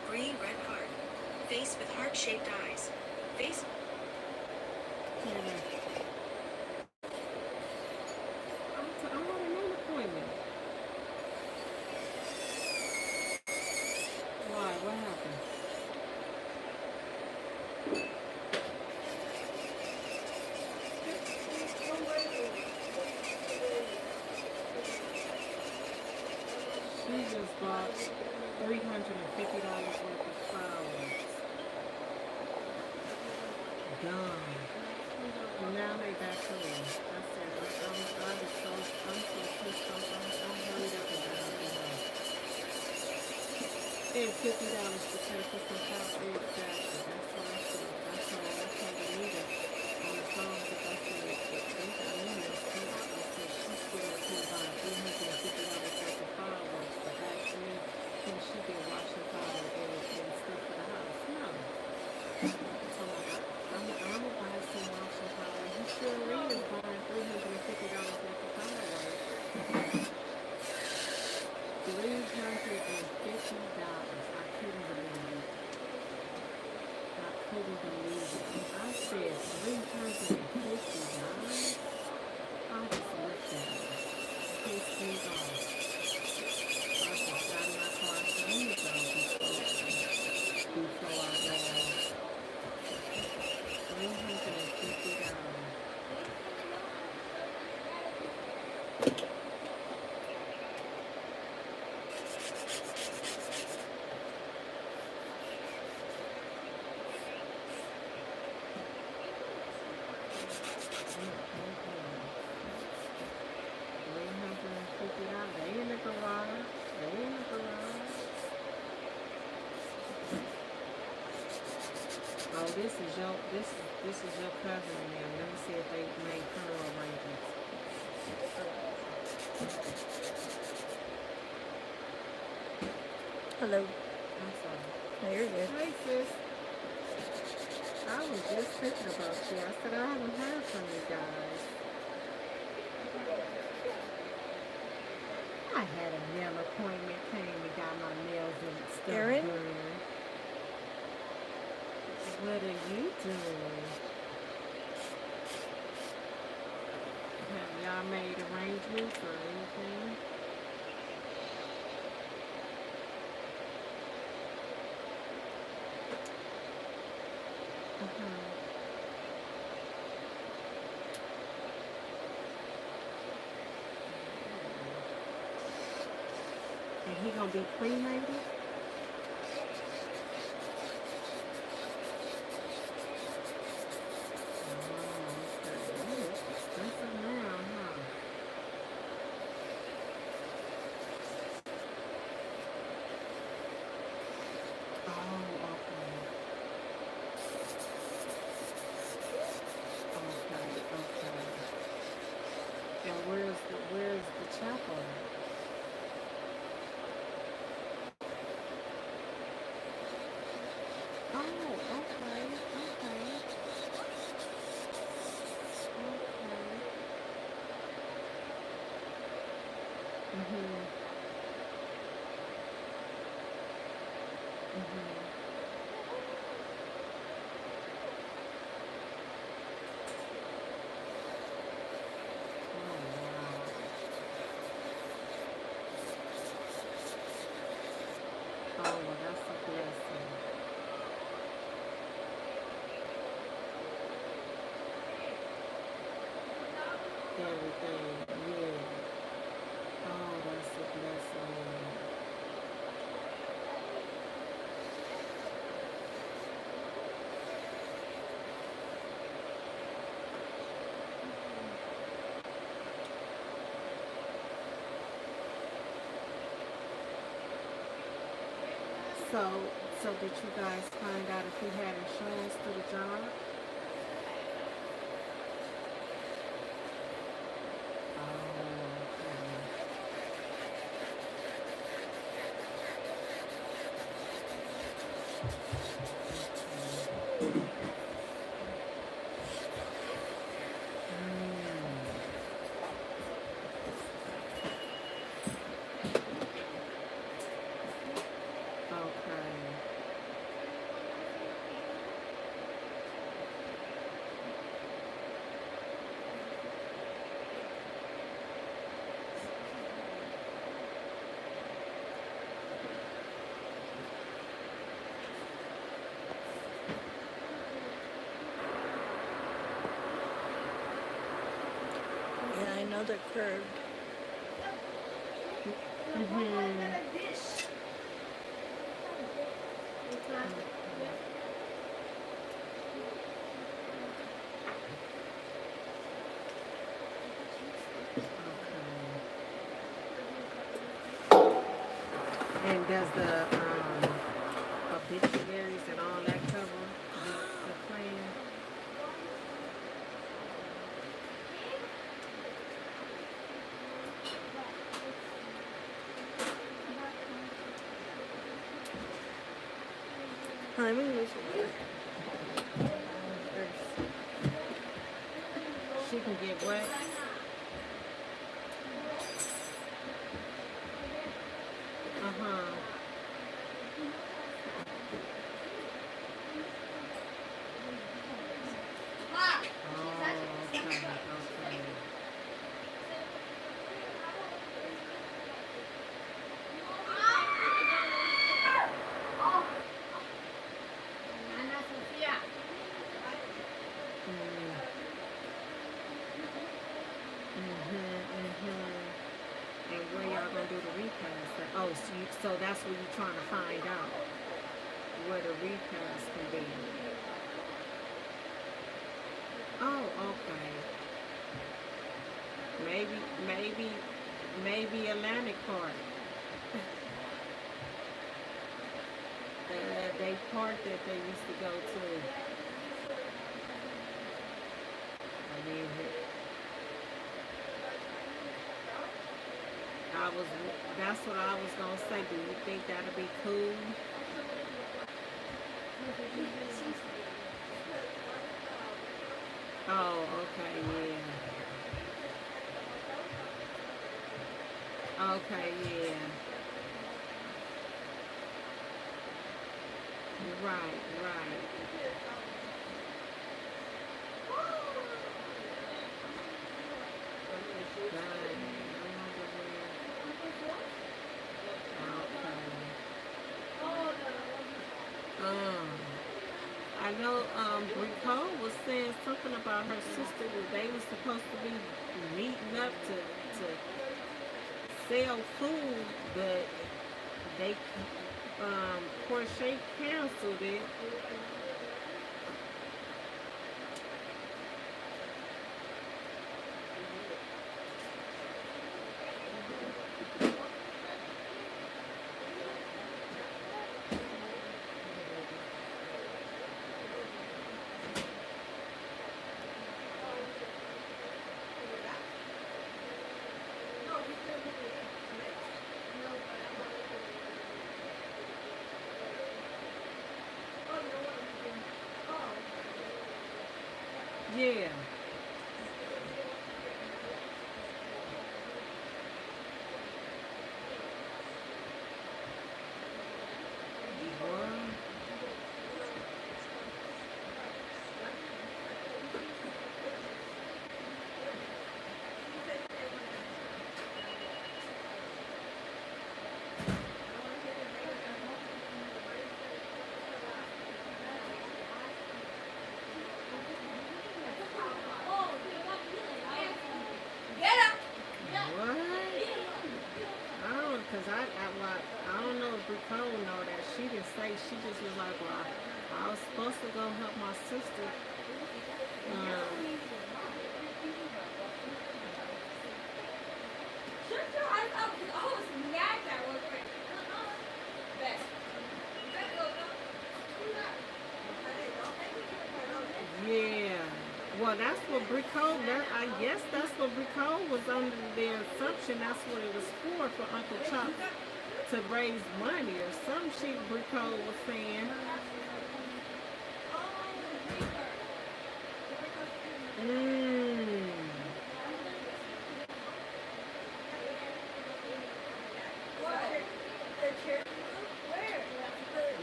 Green red heart. Face with heart-shaped eyes. Face. I'm on a nail appointment. Why? What happened? She just bought $350 worth of flowers. Done. And now they back home. I said, I'm so pissed off. I'm hurried up and got out the house. And $50 to pay for some flowers. Exactly. That's what I said. I told Anita on the phone because I said, they got me messed up. I said, she's sitting up here buying $350 worth of fireworks to ask me, can she get washing powder and stuff for the house? No. So I'm gonna buy some washing powder. He sure is buying $350 worth of fireworks. $350. I couldn't believe it. I couldn't believe it. I said $350. I just looked at it. Pissed me off. I just got in my car and said, let me go before I go off. $350. $350. They in the garage. They in the garage. Oh, this is your cousin and them. Let me see if they made funeral arrangements. Hello. I'm sorry. No, you're good. Hey sis. I was just thinking about you. I said I haven't heard from you guys. I had a nail appointment, came and got my nails and stuff Erin? done. What are you doing? Have y'all made arrangements or anything? And he gonna be cremated? Expensive now, huh? Oh, okay. Okay. And where's the chapel? Oh, okay. Mhm. Oh wow. Oh well, that's a blessing. Everything, yeah. Oh, that's a blessing. So did you guys find out if he had insurance through the job? the curved. And does the obituaries and all that cover the plan? Let me use it. She can get what? Uh-huh. Oh, okay, okay. And where y'all gonna do the recast? Oh, so that's what you're trying to find out, where the recast can be. Oh, okay. Maybe Atlantic Park. They park that they used to go to. I mean, that's what I was gonna say. Do you think that'll be cool? Oh, okay, yeah. Okay, yeah. Right, right. I know Bricole was saying something about her sister that they were supposed to be meeting up to sell food, but they Porsche canceled it. Yeah. I don't know if Bricole know that. She didn't say. She just was like, well, I was supposed to go help my sister. Yeah. Well, that's what Bricole, I guess that's what Bricole was under the assumption. That's what it was for Uncle Chop to raise money or some shit Bricole was saying.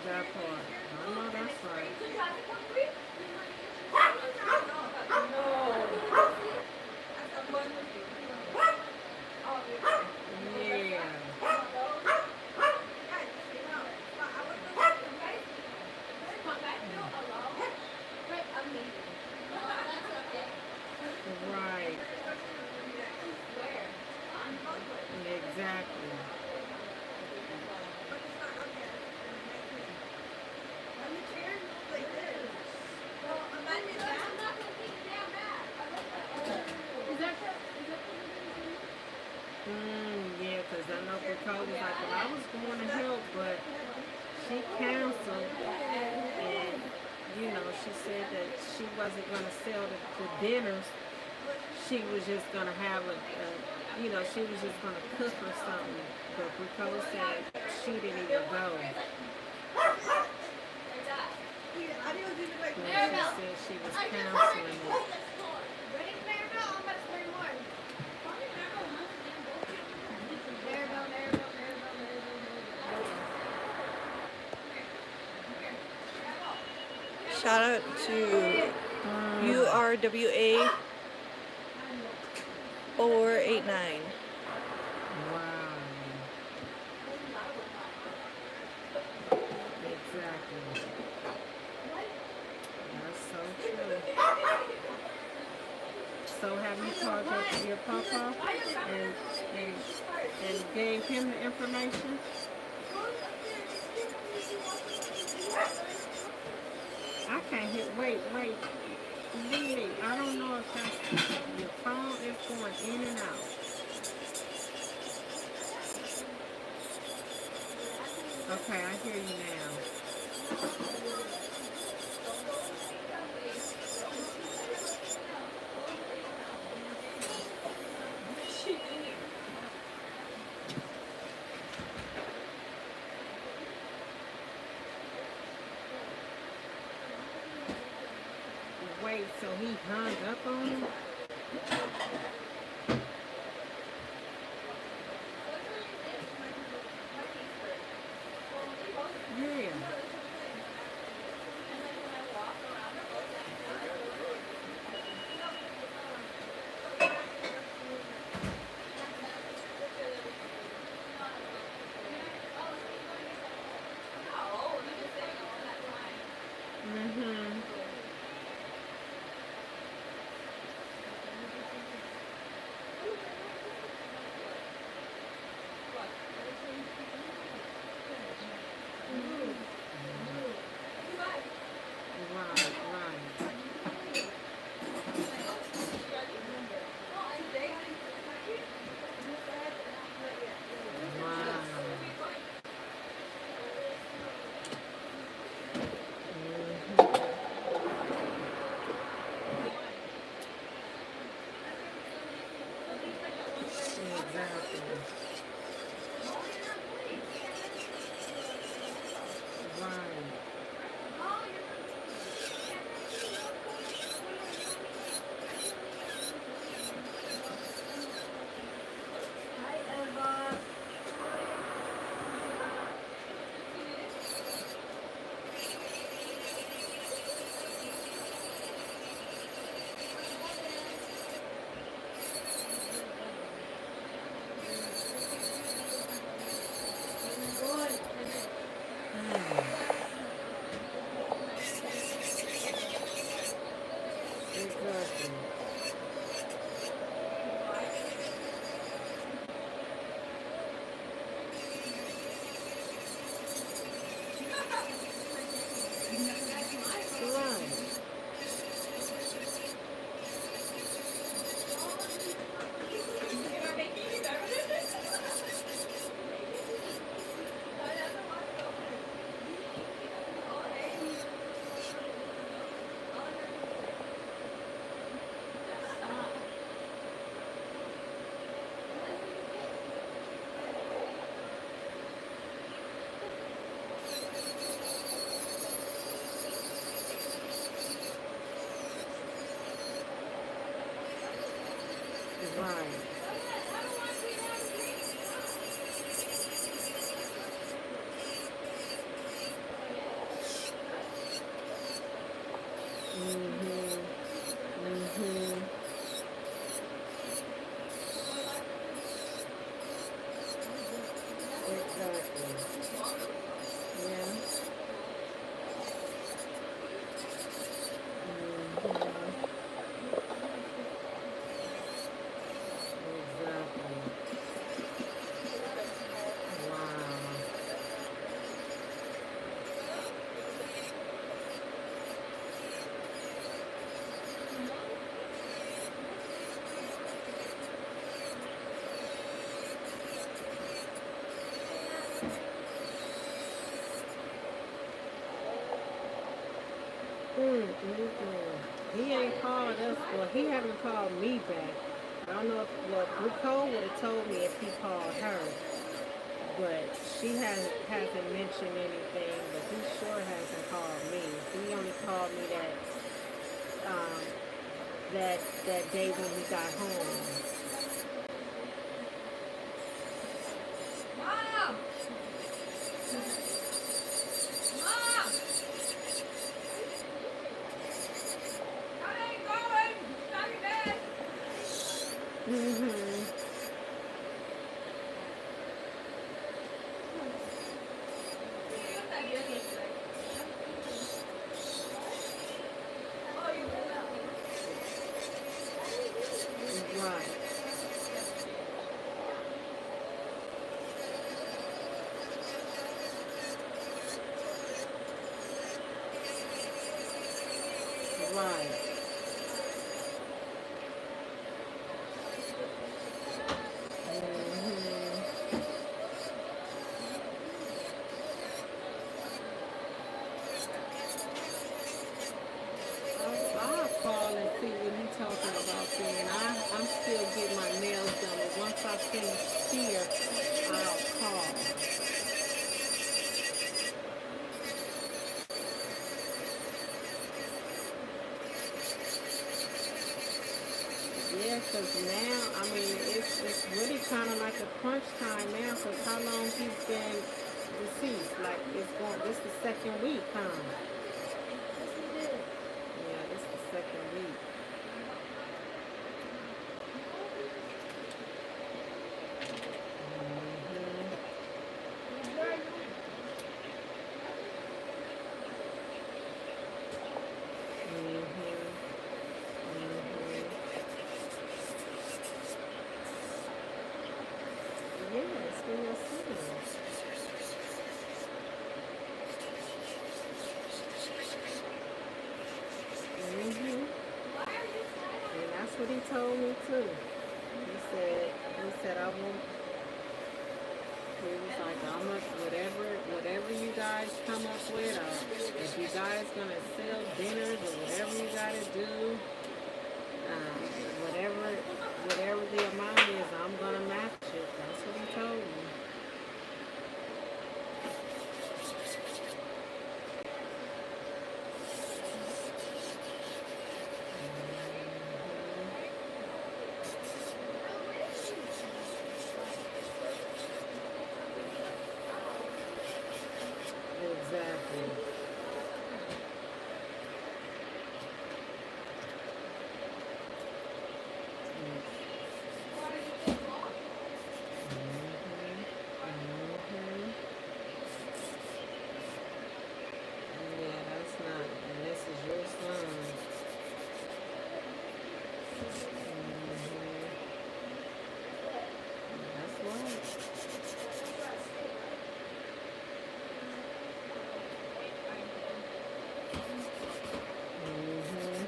That part. I know that's right. Yeah. Right. Nicole was like, well, I was going to help, but she canceled. And, you know, she said that she wasn't going to sell the dinners. She was just going to have you know, she was just going to cook or something. But Nicole said she didn't even go. And she said she was canceling it. Shout out to URWA 489. Wow. Exactly. That's so true. So have you talked to your papa and gave him the information? I can't hear. Wait. Lily, I don't know if that's your phone is going in and out. Okay, I hear you now. Wait, so he hung up on him? Yeah. Mm-hmm. Right. Wow. Exactly. Right. Exactly. Right. He ain't called us. Well, he haven't called me back. I don't know if, well, Nicole would have told me if he called her, but she hasn't mentioned anything. But he sure hasn't called me. He only called me um, that day when we got home. Mm-hmm. Right. Right. Mm-hmm. I'll call and see what he talking about then. I'm still getting my nails done, but once I finish here, I'll call. Yeah, because now, I mean, it's really kind of like a crunch time now, because how long he's been deceased? Like, this the second week, huh? Yeah, this the second week. Mm-hmm. Mm-hmm. Mm-hmm. Yeah, it's for your son. Mm-hmm. And that's what he told me too. He said I won't. He was like, I'm a, whatever you guys come up with, if you guys gonna sell dinners or whatever you gotta do, um, whatever whatever the amount is, I'm gonna match it. That's what he told me. Exactly. Mm-hmm. Yeah, that's not. And this is your son. Mm-hmm. That's right. Mm-hmm.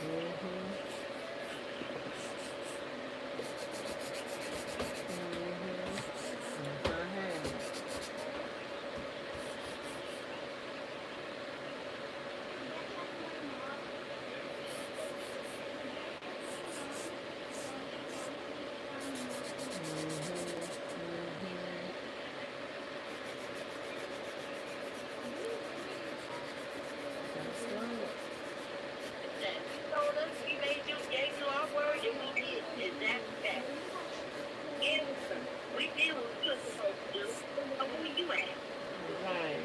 Mm-hmm. Mm-hmm. Yes, I have. Mm-hmm. That's right. That you told us we made you, gave you our word, and we did exactly that. Answer. We did what we were supposed to do. So who you at? Right.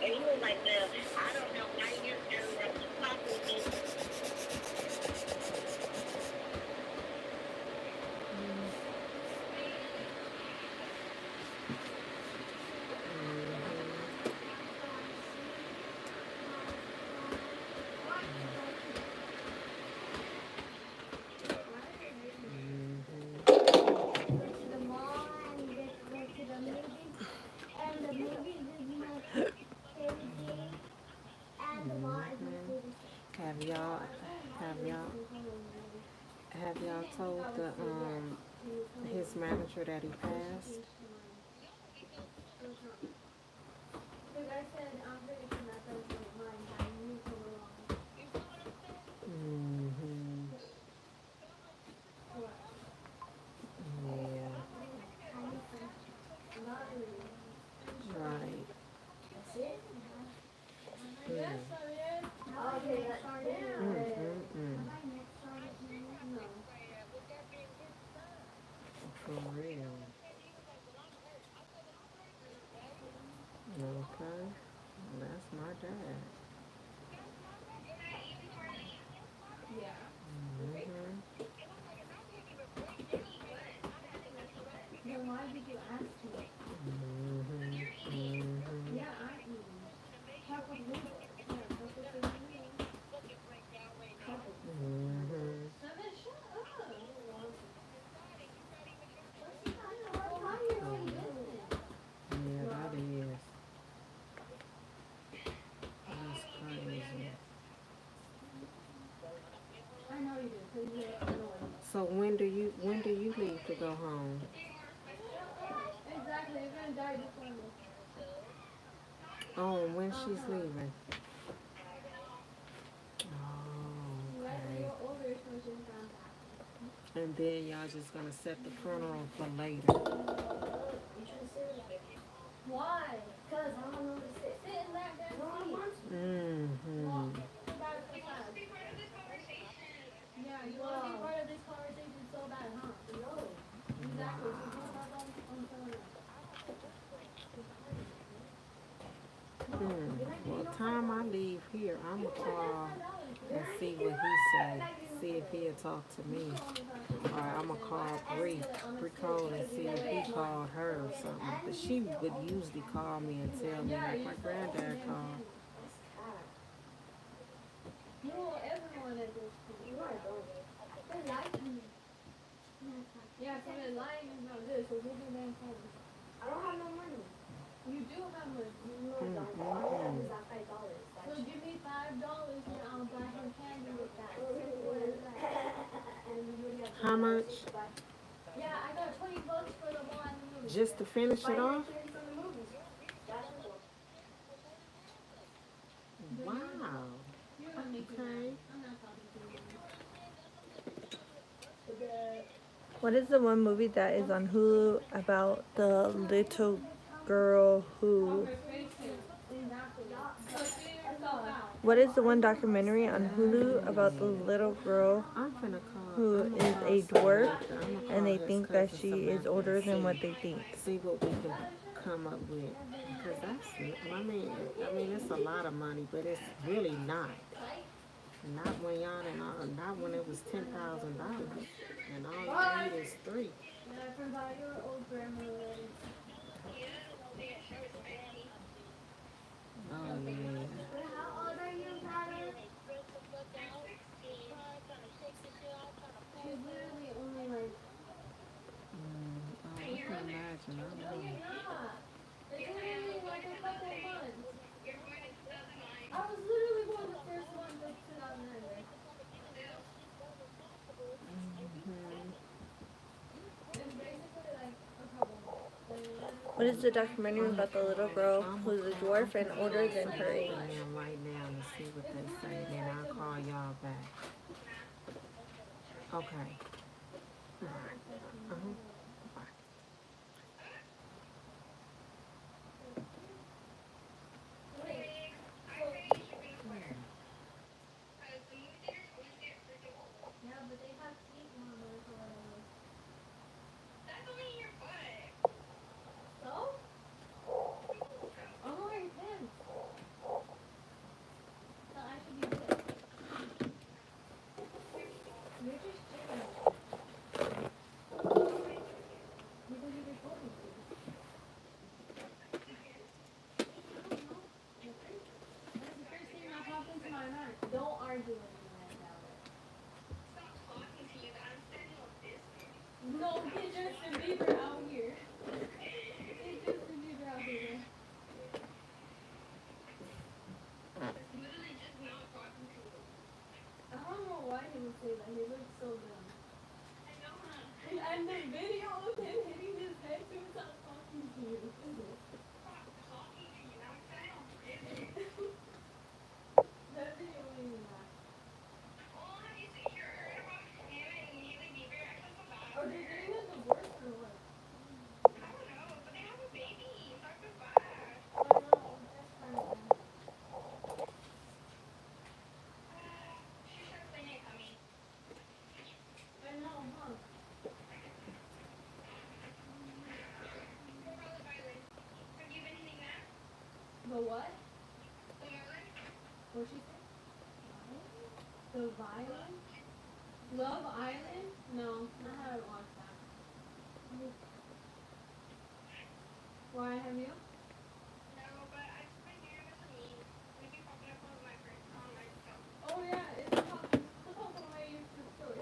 And you were like, well, I don't know why you're talking to me. Mm-hmm. Mm-hmm. Mm-hmm. Have y'all have y'all have y'all told the his manager that he passed? Mm-hmm. Yeah. Right. Mm-mm-mm. For real. Okay. That's my dad. Mm-hmm. Mm-hmm. Mm-hmm. Mm-hmm. Yeah, that is. That's crazy. So when do you leave to go home? Oh, and when she's leaving? Oh, okay. And then y'all just gonna set the funeral for later. Mm-hmm. Well, time I leave here, I'ma call and see what he say. See if he'll talk to me. Or I'ma call Bree Cole and see if he called her or something. But she would usually call me and tell me like my granddad called. Mm-hmm. How much? Just to finish it off? Wow. Okay. What is the one movie that is on Hulu about the little girl who? What is the one documentary on Hulu about the little girl I'm finna call. who I'm is gonna call a dwarf Samantha. I'm gonna and call they his think that cousin she is Samantha older and than what they think? see what we can come up with. Cause I mean, it's a lot of money, but it's really not. Not when y'all and all, not when it was $10,000, and all you need is three. Oh yeah. Oh, I can imagine. I know. Hmm. What is the documentary about the little girl I'm who's a I'm dwarf and finna older call than her Samantha age? and them right now and see what they say. Then I'll call y'all back. Okay. All right. Uh-huh. Bye. The what? What'd she say? The Violin? Love Island? No, I haven't watched that. Why have you? Oh yeah, it's called the way you story.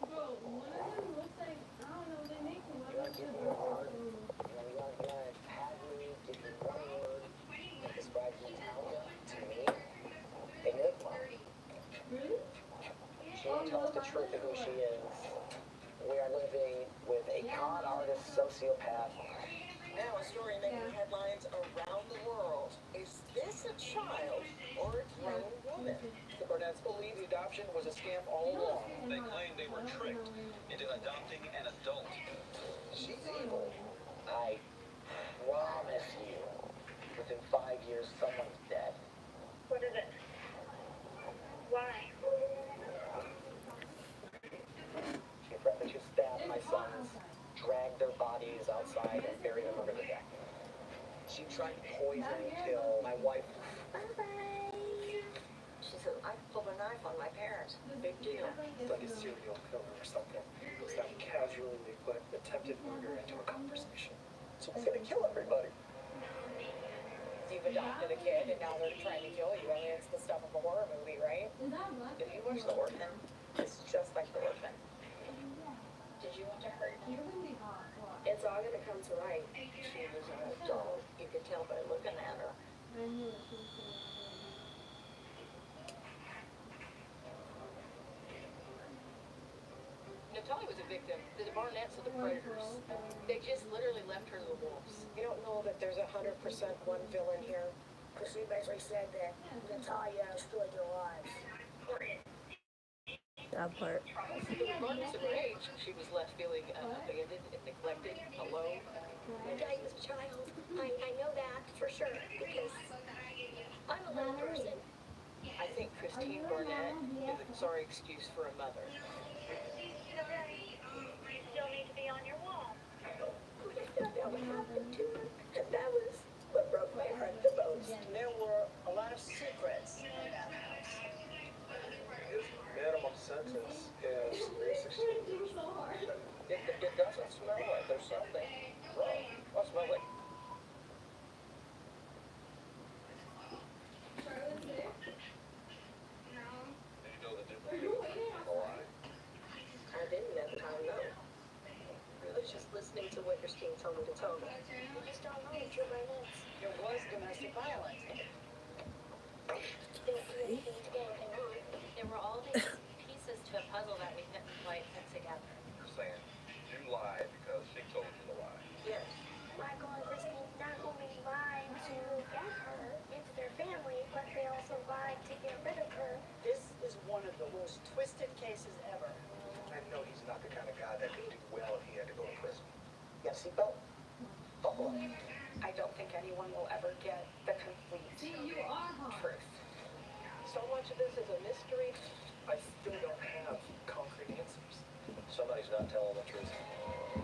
Bro, one of them looks like, I don't know, they make one of them look like really? She tells the truth of who she is. We are living with a con artist sociopath. Now a story making headlines around the world. Is this a child or a grown woman? The Burnett's believe the adoption was a scam all along. They claimed they were tricked into adopting an adult. She's evil. I promise you, within 5 years, someone's dead. What is it? Why? She threatened to stab my sons, drag their bodies outside, and bury them under the deck. She tried to poison and kill my wife. She said, I pulled a knife on my parents. Big deal. It's like a serial killer or something. It's not casually put attempted murder into a conversation. So I'm gonna kill everybody. You've adopted a kid and now they're trying to kill you. I mean, it's the stuff of a horror movie, right? Is that what? If you watch The Orphan, it's just like The Orphan. Did you want to hurt me? You're gonna be hot. It's all gonna come to light. She was an adult. You could tell by looking at her. I knew it. She was gonna be Natalie was a victim. The Barnetts are the predators. They just literally left her to the wolves. You don't know that there's 100% one villain here? Because she basically said that Natalia destroyed their lives. That part. Regardless of her age, she was left feeling abandoned, neglected, alone. Natalia's a child. I know that for sure because I'm a little person. I think Christine Barnett is a sorry excuse for a mother. You still need to be on your wall. When I found out what happened to her, and that was what broke my heart the most. There were a lot of secrets. His minimum sentence is 316 years. It doesn't smell like there's something wrong. What smells like? Did you know the difference between a lie? I didn't at the time, no. I was just listening to what Christine told me to tell me. You just don't know that you're Barnett's. There was domestic violence. They don't do anything to get anything on. There were all these pieces to a puzzle that we couldn't quite put together. You're saying you lied because she told you to lie. Yes. Michael and Christine not only lied to get her into their family, but they also lied to get rid of her. This is one of the most twisted cases ever. I know he's not the kind of guy that could do well if he had to go to prison. Yeah, seatbelt. Buckle up. I don't think anyone will ever get the complete you are hot. truth. So much of this is a mystery. I still don't have concrete answers. Somebody's not telling the truth.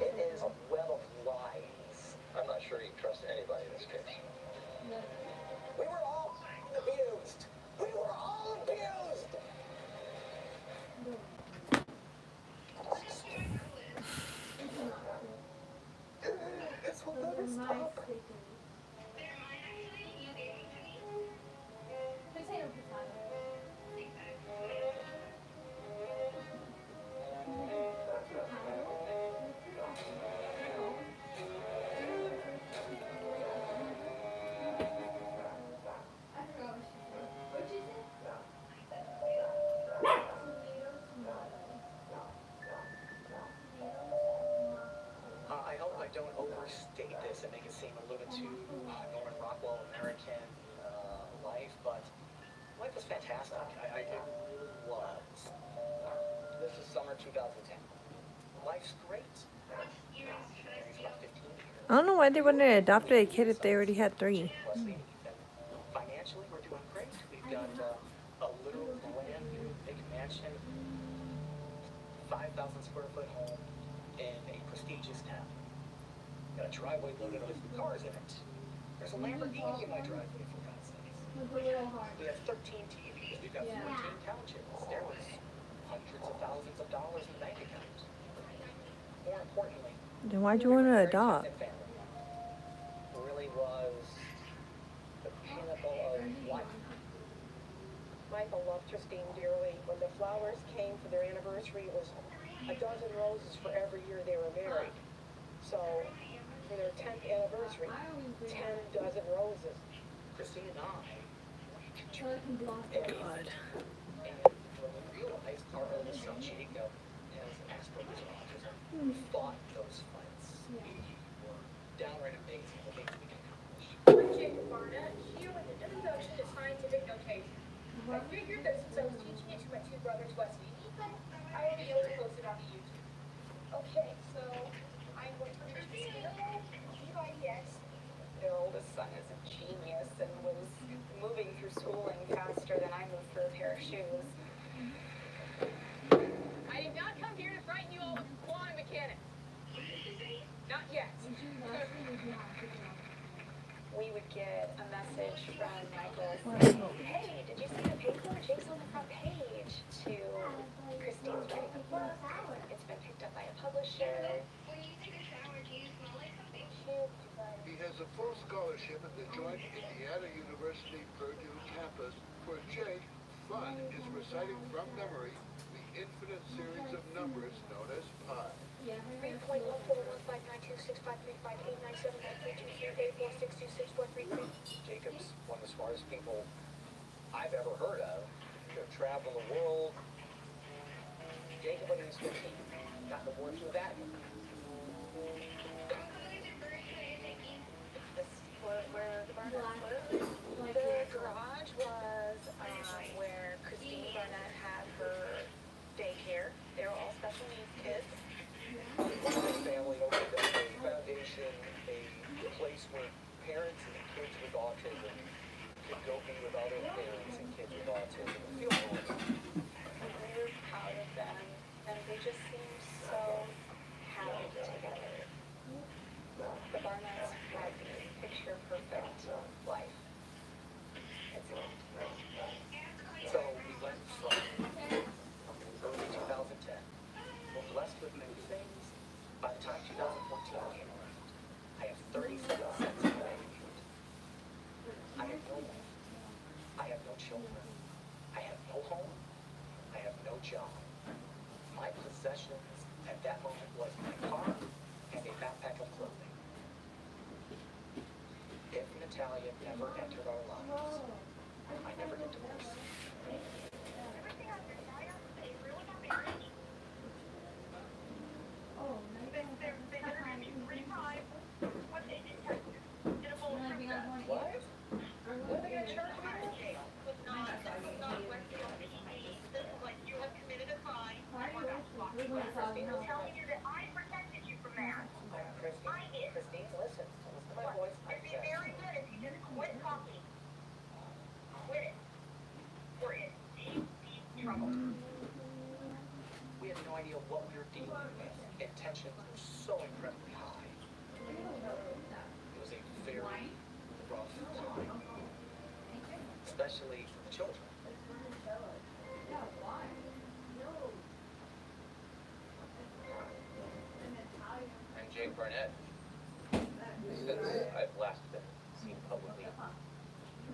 It is a web of lies. I'm not sure you can trust anybody in this case. We were all abused. We were all abused. This will never stop. I hope I don't overstate this and make it seem a little bit too Norman Rockwell American life, but life was fantastic. It was. This is summer 2010. Life's great. He's about 15 years. I don't know why they wouldn't have adopted a kid if they already had 3. Plus, financially, we're doing great. We've got a literal brand new big mansion, 5,000 square foot home in a prestigious town. Got a driveway loaded with cars in it. There's a Lamborghini in my driveway, for God's sakes. We have 13 TVs. We've got 14 couches. There was hundreds of thousands of dollars in the bank account. More importantly, Then why'd you want to adopt? family really was the pinnacle of life. Michael loved Christine dearly. When the flowers came for their anniversary, it was a dozen roses for every year they were married. So, for their 10th anniversary, 10 dozen roses. Christine and I, God. and when we realized our oldest son, Jacob, has Asperger's and autism, we fought those fights. We were downright amazing the things we can accomplish. I'm Jacob Barnett, here with an introduction to scientific notation. I figured that since I was teaching it to my two brothers, Wesley and Ethan, I would be able to post it on the YouTube. Okay, so I'm going to introduce the Skinner E-by-E-X. Their oldest son is a genius and was moving through schooling faster than I moved for a pair of shoes. I did not come here to frighten you all with quantum mechanics. Not yet. We would get a message from Michael saying, hey, did you see the paper? Jake's on the front page. To Christine's writing a book. It's been picked up by a publisher. He has a full scholarship at the joint Indiana University Purdue campus, where Jake, fun, is reciting from memory the infinite series of numbers known as pi. 3.141592653589793238462643. Jacob's one of the smartest people I've ever heard of. He'll travel the world. Jacob, when he was 15, got an award for that. Where the Barnetts lived. The garage was where Christine Barnett had her daycare. They were all special needs kids. My family opened up a foundation, a place where parents and kids with autism could go be with other parents and kids with autism and feel normal. We were proud of them, and they just seemed so happy together. The Barnetts had the picture-perfect life. So we went from early 2010. We're blessed with many things. By the time 2014 came around, I have 37 cents in my bank account. I have no wife. I have no children. I have no home. I have no job. My possessions at that moment was my car and a backpack of clothing. If Natalia never entered our lives, I never get divorced. Everything I've been fired, they ruined our marriage. They interviewed me 3 times. What they did, did a bullshit test. What? What are they gonna charge me? This is like you have committed a crime. Christine, I'm telling you that I protected you from that. Christine, listen to my voice. It'd be very good if you just quit talking. Quit it. We're in deep, deep trouble. We had no idea what we were dealing with. And tensions were so incredibly high. It was a very rough time, especially for the children. I'm Jake Barnett. Since I've last been seen publicly in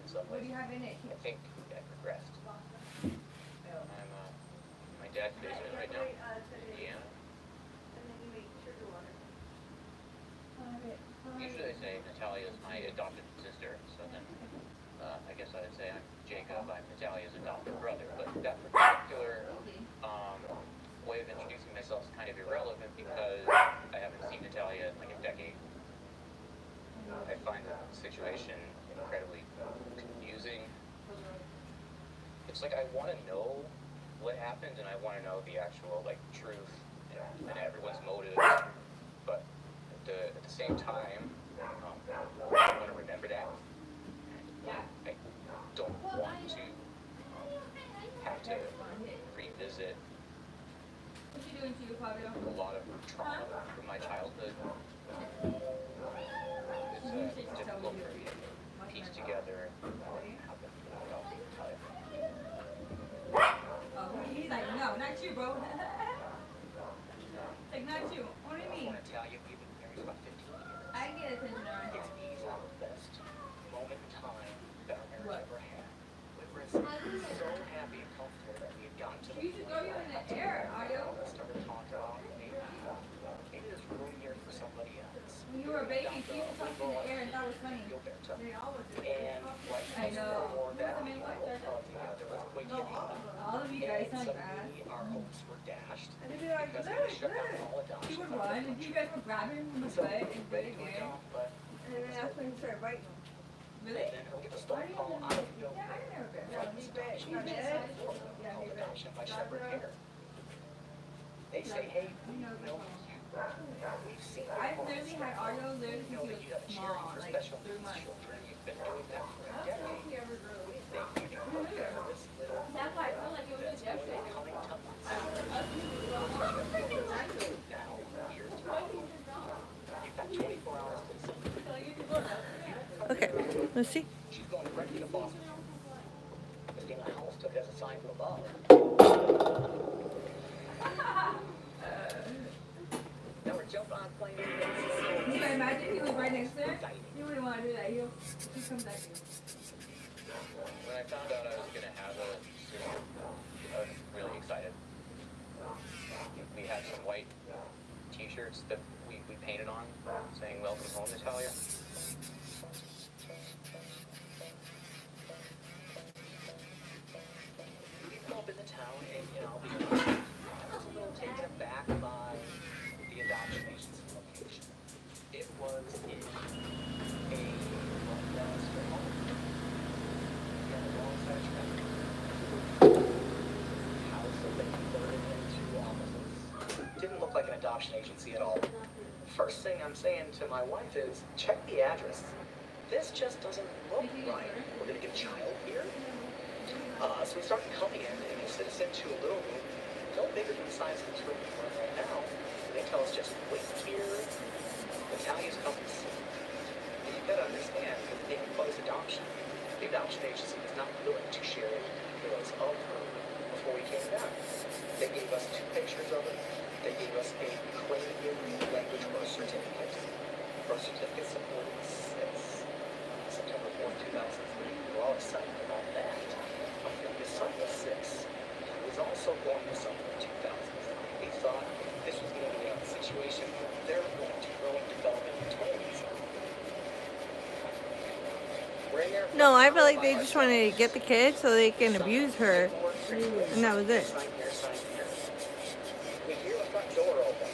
some ways, I think I've progressed. I'm my dad's basement right now in Indiana. Usually I say Natalia is my adopted sister, so then I guess I would say I'm Jacob, I'm Natalia's adopted brother. But that particular way of introducing myself is kind of irrelevant because I haven't seen Natalia in like a decade. I find the situation incredibly confusing. It's like I want to know what happened and I want to know the actual like truth and everyone's motives, but at the same time, I want to remember that. I don't want to have to revisit a lot of trauma from my childhood. baking, she was talking in the air and that was funny. They always do. And right I know. before that, I mean, what? there was a quick No, all of you guys sound bad. our hopes were dashed And they'd be like, because look, they shut down look. all She adoption. would run and you guys would grab him in the butt and do it again. But And then that's when you start biting them. Really? then he'll get the phone call out of nowhere. Yeah, I never been. Yeah, he bet. He bet. Yeah, he bet. Adoption by Shepherd Care. They say, hey, we've seen I've literally had Argo literally since he was small, for like special 3 needs months. children. You've been doing that for a I don't decade. think he ever grew. We think you can work for this little That's why I felt like it was just yesterday. coming to us. Exactly. Now, here's the problem. You've got 24 hours to decide. Okay, let's see. She's going directly to Boston. Christina House took it as a sign from above. Now we're jumping on a plane. You can imagine he was right next there? He wouldn't want to do that. He comes at you. When I found out I was going to have a sister, I was really excited. We had some white t-shirts that we painted on saying "Welcome Home, Natalia." We come up in the town and, I was a little taken aback by the adoption agency location. It was in a Westminster home. You know, alongside a house that they converted into offices. Didn't look like an adoption agency at all. First thing I'm saying to my wife is, check the address. This just doesn't look right. We're gonna get a child here? So we started coming in and they sent us into a little room, no bigger than the size of this room we're in right now. They tell us just wait here. Natalia's coming soon. And you gotta understand that they impose adoption. The adoption agency was not willing to share videos of her before we came down. They gave us 2 pictures of her. They gave us a Ukrainian language birth certificate. Birth certificate supported since September 4th, 2003. We're all excited about that. My youngest son was 6. He was also born in the summer of 2003. We thought this was going to be a situation where they're going to grow and develop into twins. We're in there. No, I feel like they just wanted to get the kid so they can abuse her. And that was it. Sign here, sign here. We hear the front door open.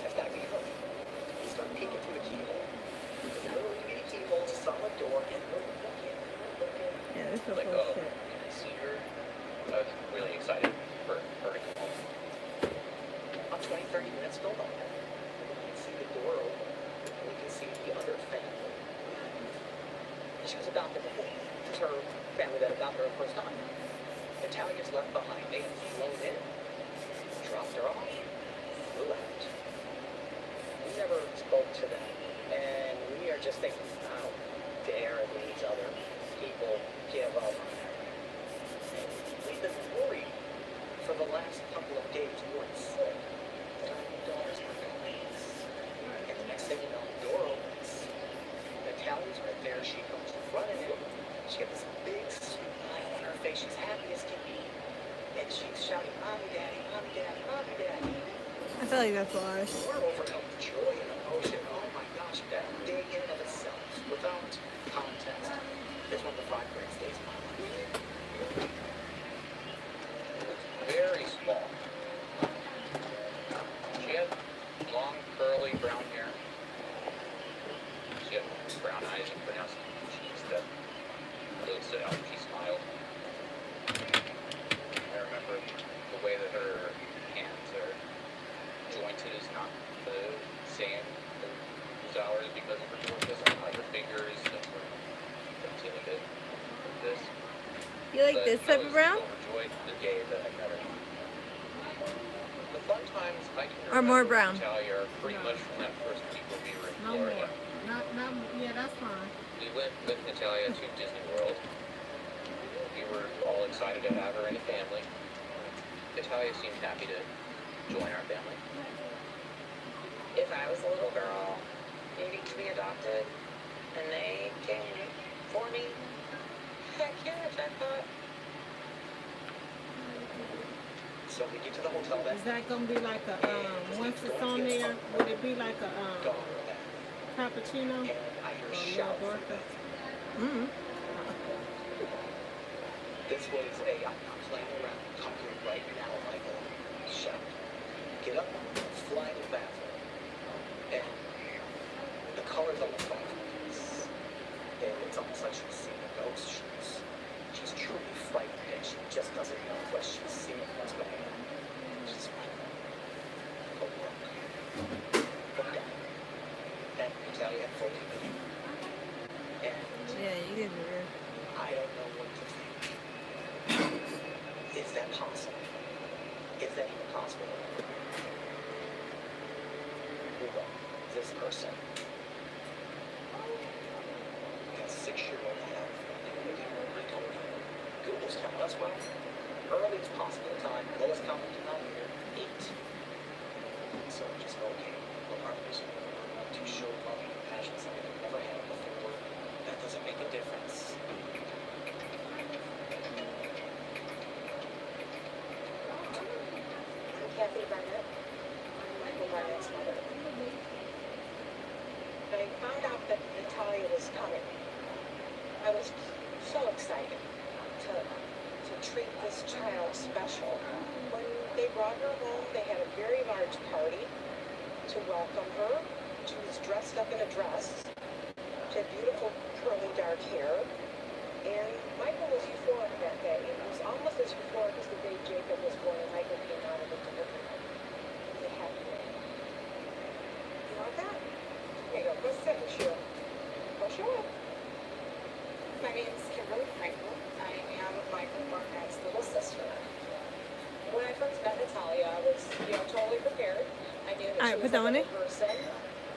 That's gotta be her. We start peeking through the keyhole. The little bitty keyhole, it's a solid door, and we're looking. Yeah, this is Like, bullshit. can I see her? I was really excited for her to come home. About 20, 30 minutes go by. We can see the door open. We can see the other family. She was adopted before. It was her family that adopted her first time. Natalia's left behind. They had flown in, dropped her off, flew out. We never spoke to them. And we are just thinking, how dare these other people give up on her? And we've been worried for the last couple of days. We were sick that our daughters were coming. And the next thing you know, the door opens. Natalia's right there. She comes running in. She has this big smile on her face. She's happy as can be. And she's shouting, Mommy, Daddy, Mommy, Daddy, Mommy, Daddy. I feel like that's a lie. We're overcome with joy and emotion. Oh my gosh, that day in and of itself, without context, is one of the 5 greatest days of my life. Very small. She had long, curly brown hair. She had brown eyes and pronounced cheeks that really stood out. She smiled. I remember the way that her hands are jointed is not the same as ours because of her dwarfism. Like her fingers that were intimidated with this. You like But this I type was of brown? overjoyed the day that I met her. The fun times I can Or more remember brown? in Italia are pretty much from that first week when we were in No Florida. more. Not, yeah, that's fine. We went with Natalia to Disney World. We were all excited to have her in the family. Natalia seemed happy to join our family. If I was a little girl needing to be adopted and they came for me, heck yeah, jackpot. So we get to the hotel. Is that gonna be like a once it's on there? Would it be like a cappuccino And I hear a shout from that. Mm. This was I'm not playing around. Come here right now, Michael. Shout. Get up, fly to the bathroom. And the color's almost off her face. And it's almost like she's seen a ghost. She's truly frightened, and she just doesn't know what she's seeing, what's going on. She's frightened. Go look. Look down. And Natalia had fully been. And Yeah, you guys are weird. I don't know what to think. Is that possible? Is that even possible? Well, this person, that 6-year-old have I told her, Google's telling us, well, earliest possible time, lowest common denominator, 8. So we just go, okay, well, our reason to show love and compassion, something they've never had before, that doesn't make a difference. I'm Kathy Barnett. I'm Michael Barnett's mother. I found out that Natalia was coming. I was so excited to treat this child special. When they brought her home, they had a very large party to welcome her. She was dressed up in a dress. She had beautiful curly dark hair. And Michael was euphoric that day. It was almost as euphoric as the day Jacob was born and Michael came out of the delivery. It was a happy day. You want that? Here you go. Go sit and show. Go show it. My name is Kimberly Frankel. I am Michael Barnett's little sister. When I first met Natalia, I was, totally prepared. I knew that she was a good person.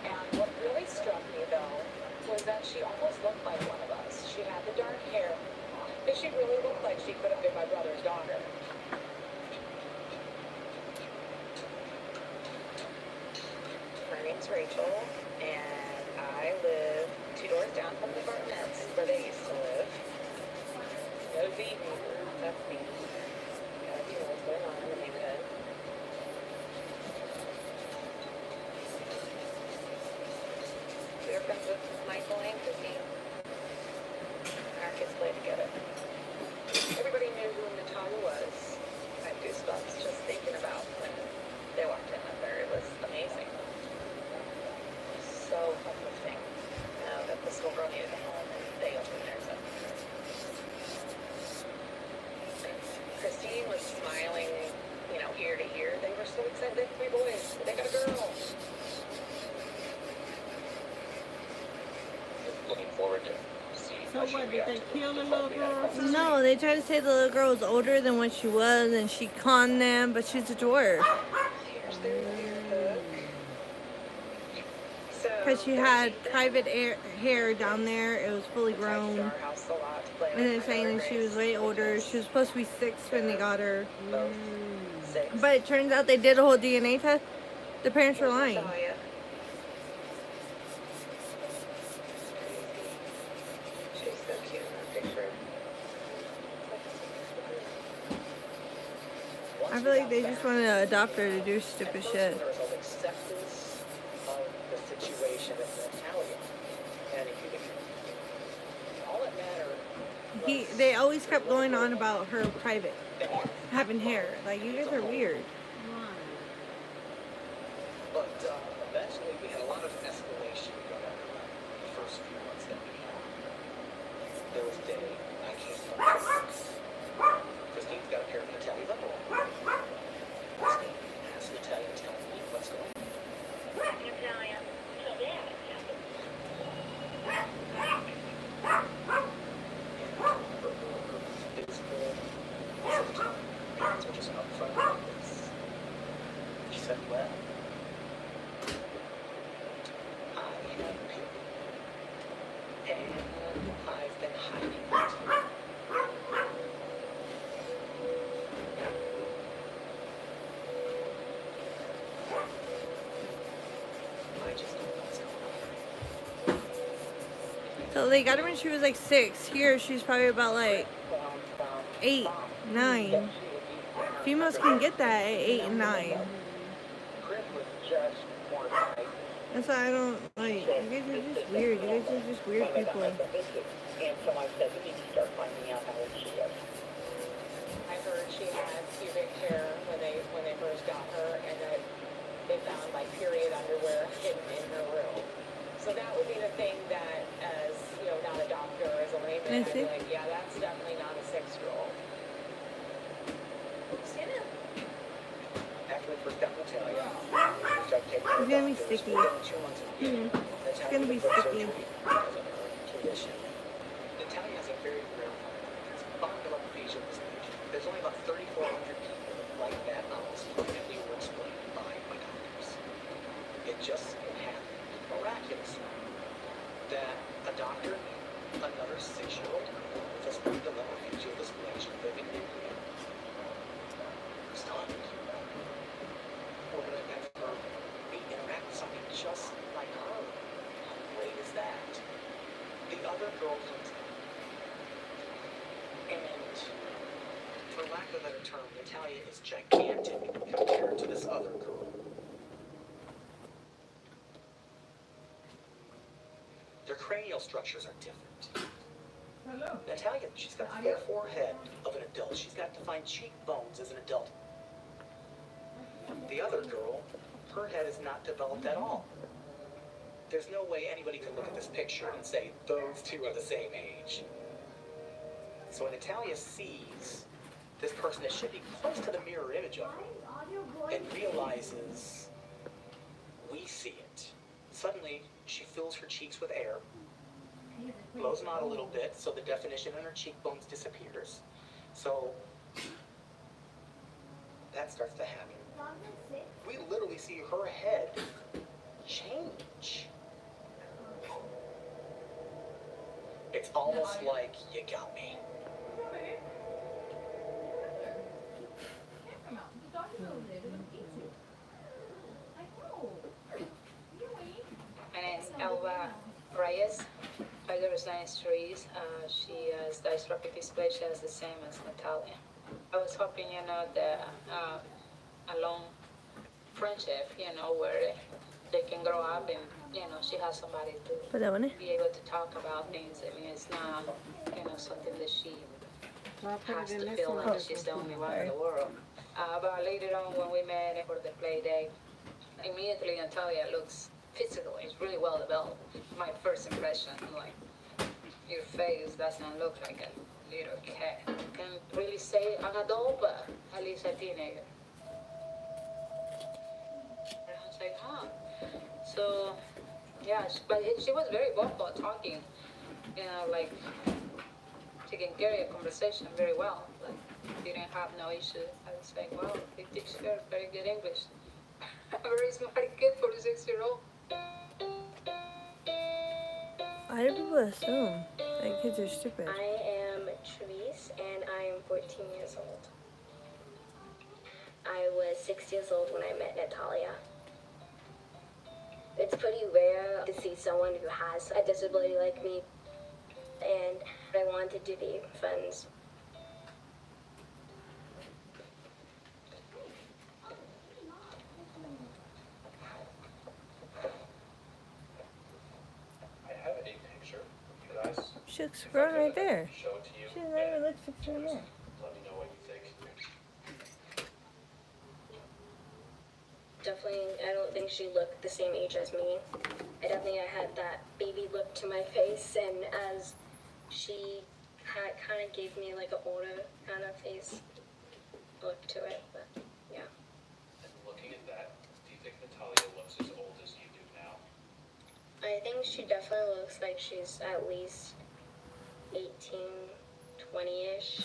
And what really struck me, though, was that she almost looked like one of us. She had the dark hair, and she really looked like she could have been my brother's daughter. My name's Rachel, and I live 2 doors down from the Barnetts, where they used to live. No V here, that's me. Gotta do what's going on in the neighborhood. We were friends with Michael and Christine. Our kids played together. Everybody knew who Natalia was. I had goosebumps just thinking about when they walked in with her. It was amazing. So uplifting. That this little girl needed a home, and they opened theirs up. Christine was smiling, ear to ear. They were so excited. They have 3 boys. They got a girl. Looking forward to see So how she what, did reacts they to kill the the little fact we had girl? questions. No, they tried to say the little girl was older than what she was, and she conned them, but she's a dwarf. Here's their yearbook. Because she had private hair down there. It was fully grown. And then saying that she was way older. She was supposed to be 6 when they got her. But it turns out they did a whole DNA test. The parents were lying. She's so cute in that picture. I feel like they just wanted to adopt her to do stupid shit. There was an acceptance of the situation with Natalia. And all that mattered. They always kept going on about her private having hair. Like, you guys are weird. But eventually we had a lot of escalation going on the first few months that we had. There was a day I came home. Christine's got a pair of Natalia's underwear. Christine asked Natalia to tell me what's going on. Natalia, so that Parents were just upfront about this. She said, well, I have a period. And I've been hiding it. I just don't know what's going on. So they got her when she was like 6. Here, she's probably about like 8, 9. Females can get that at 8 and 9. Chris was just mortified. That's why I don't, like, you guys are just weird. You guys are just weird people. And so I said, we need to start finding out how old she is. I heard she had pubic hair when they first got her, and that they found like period underwear hidden in her room. So that would be the thing that, as you know, not a doctor, as a layman, I'd be like, yeah, that's definitely not a 6-year-old. After we first got Natalia, It's gonna be sticky. It's gonna be sticky. Natalia has a very rare spondylopecia dysplasia. There's only about 3,400 people like that on this planet. We were explained by my doctors. It just happened miraculously that a doctor, another 6-year-old with a spondylopecia dysplasia living in India, stunned. We're gonna have her interact with something just like her. How great is that? The other girl comes in, and for lack of a better term, Natalia is gigantic compared to this other girl. Their cranial structures are different. Natalia, she's got the forehead of an adult. She's got defined cheekbones as an adult. The other girl, her head is not developed at all. There's no way anybody can look at this picture and say those two are the same age. So when Natalia sees this person that should be close to the mirror image of her and realizes we see it, suddenly she fills her cheeks with air, blows them out a little bit so the definition in her cheekbones disappears. So that starts to happen. We literally see her head change. It's almost like you got me. My name is Elva Reyes. My daughter's name is Therese. She has dystrophic dysplasia, as the same as Natalia. I was hoping, that a long friendship, where they can grow up and, she has somebody to be able to talk about things. I mean, it's not, something that she has to feel like she's the only one in the world. But later on, when we met for the play day, immediately Natalia looks physically, it's really well developed. My first impression, like, your face doesn't look like a little kid. I can't really say an adult, but at least a teenager. I was like, huh. So, yeah, but she was very vocal talking, like, she can carry a conversation very well. Like, didn't have no issue. I was like, wow, they teach her very good English. A very smart kid for a 6-year-old. Why do people assume that kids are stupid? I am Therese, and I am 14 years old. I was 6 years old when I met Natalia. It's pretty rare to see someone who has a disability like me, and I wanted to be friends. She looks grown right there. Show it to you. She doesn't even look 16 there. Let me know what you think. Definitely, I don't think she looked the same age as me. I definitely had that baby look to my face, and as she kind of gave me like an older kind of face look to it, but yeah. And looking at that, do you think Natalia looks as old as you do now? I think she definitely looks like she's at least 18, 20-ish.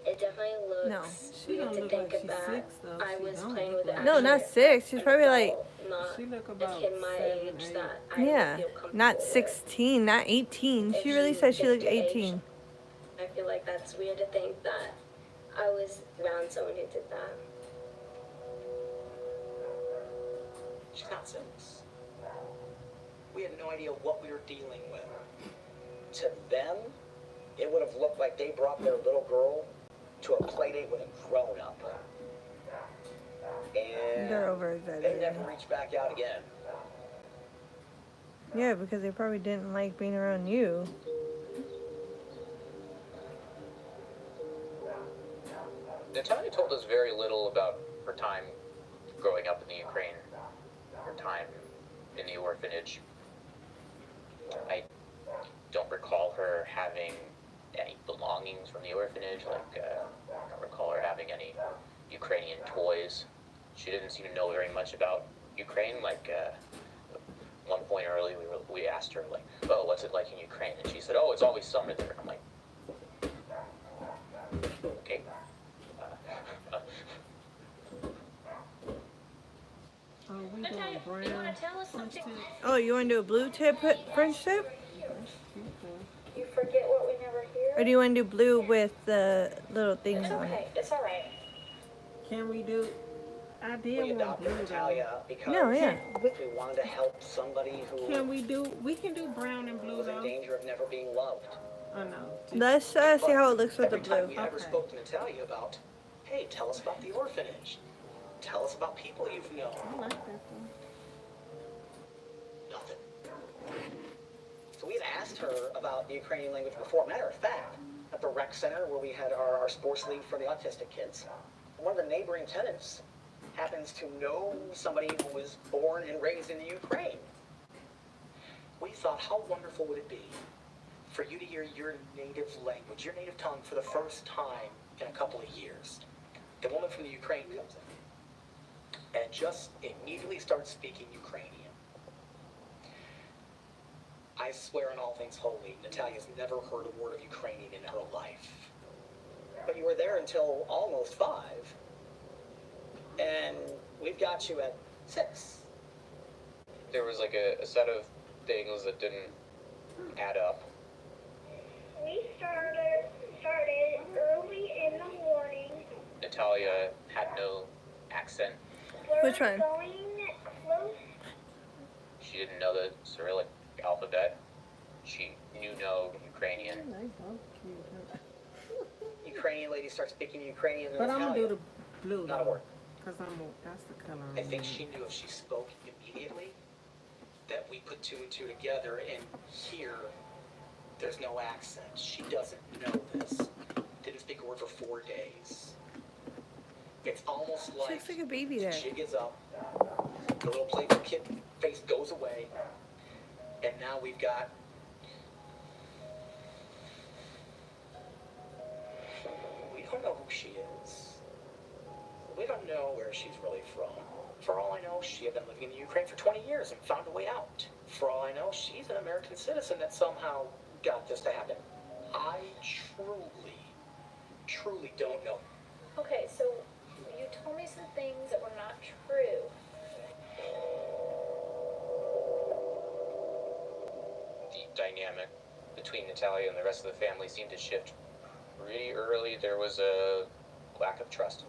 It definitely looks weird to think about. I was playing with it. No, not 6. She's probably like, Not She look a about kid my 7, age 8. that I yeah, feel comfortable not with. 16, not 18. She really said she looked 18. I feel like that's weird to think that I was around someone who did that. She's not 6. We had no idea what we were dealing with. To them, it would have looked like they brought their little girl to a playdate with a grown-up. And They're over they exaggerating. never reached back out again. Yeah, because they probably didn't like being around you. Natalia told us very little about her time growing up in the Ukraine, her time in the orphanage. I don't recall her having any belongings from the orphanage, like I don't recall her having any Ukrainian toys. She didn't seem to know very much about Ukraine. Like one point early, we asked her like, "Oh, what's it like in Ukraine?" And she said, "Oh, it's always summer there." I'm like, "Okay." Oh, we doing Natalia, brown. you want to tell us something? Oh, you want to do a blue tip French tip? You forget what we never hear? Or do you want to do blue with the little things It's on okay. it? It's all right. Can we do? I We did want adopted blue though. Natalia because No, yeah. we wanted to help somebody who Can we do? We can do brown and blue was in though. danger of never being loved. Oh no. Let's see how it looks with the Every time blue. we ever Okay. spoke to Natalia about, hey, tell us about the orphanage. Tell us about people you've known. I like that though. Nothing. So we had asked her about the Ukrainian language before. Matter of fact, at the rec center where we had our sports league for the autistic kids, one of the neighboring tenants happens to know somebody who was born and raised in the Ukraine. We thought, how wonderful would it be for you to hear your native language, your native tongue for the first time in a couple of years. The woman from the Ukraine comes in and just immediately starts speaking Ukrainian. I swear on all things holy, Natalia's never heard a word of Ukrainian in her life. But you were there until almost 5. And we've got you at 6. There was like a set of things that didn't add up. We started early in the morning. Natalia had no accent. Which one? Going close. She didn't know the Cyrillic alphabet. She knew no Ukrainian. They both cute. Ukrainian lady starts speaking Ukrainian. But I'm gonna do Natalia. the blue Not a though, word. cause that's the color. I think she knew if she spoke immediately that we put 2 and 2 together, and here there's no accent. She doesn't know this. Didn't speak a word for 4 days. It's almost She like looks like a baby there. jig is up, the little playful kid face goes away, and now we've got we don't know who she is. We don't know where she's really from. For all I know, she had been living in the Ukraine for 20 years and found a way out. For all I know, she's an American citizen that somehow got this to happen. I truly don't know. Okay, so you told me some things that were not true. The dynamic between Natalia and the rest of the family seemed to shift pretty early. There was a lack of trust.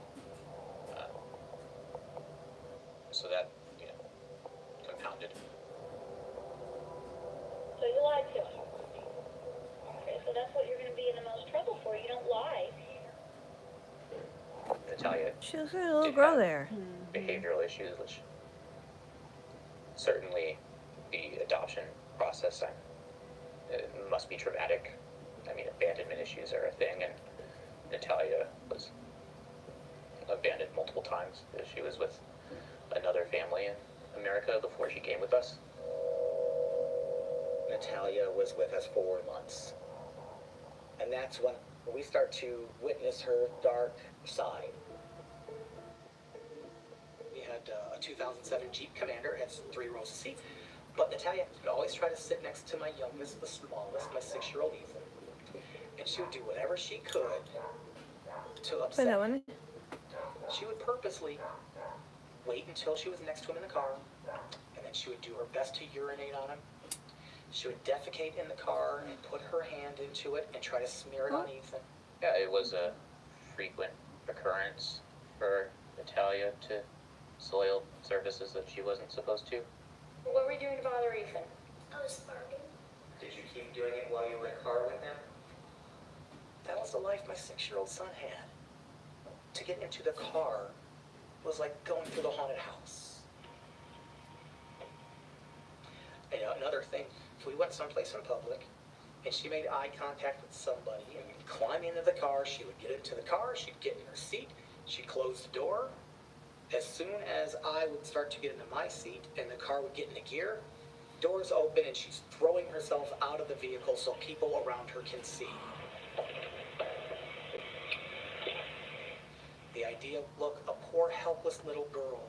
So that, compounded. So you lied to us. Okay, so that's what you're going to be in the most trouble for. You don't lie. Natalia She looks like a little did girl have there. behavioral issues, which certainly the adoption process it must be traumatic. I mean, abandonment issues are a thing, and Natalia was abandoned multiple times. She was with another family in America before she came with us. Natalia was with us for 4 months. And that's when we start to witness her dark side. We had a 2007 Jeep Commander, has 3 rows of seats. But Natalia would always try to sit next to my youngest, the smallest, my 6-year-old Ethan. And she would do whatever she could to Put upset that him. one. She would purposely wait until she was next to him in the car, and then she would do her best to urinate on him. She would defecate in the car and put her hand into it and try to smear it on Ethan. Yeah, it was a frequent occurrence for Natalia to soil surfaces that she wasn't supposed to. What were you doing to bother Ethan? I was farting. Did you keep doing it while you were in the car with him? That was the life my 6-year-old son had. to get into the car was like going through the haunted house. And another thing, if we went someplace in public and she made eye contact with somebody and we'd climb into the car, she would get into the car, she'd get in her seat, she'd close the door. As soon as I would start to get into my seat and the car would get into gear, doors open and she's throwing herself out of the vehicle so people around her can see. The idea, look, a poor helpless little girl.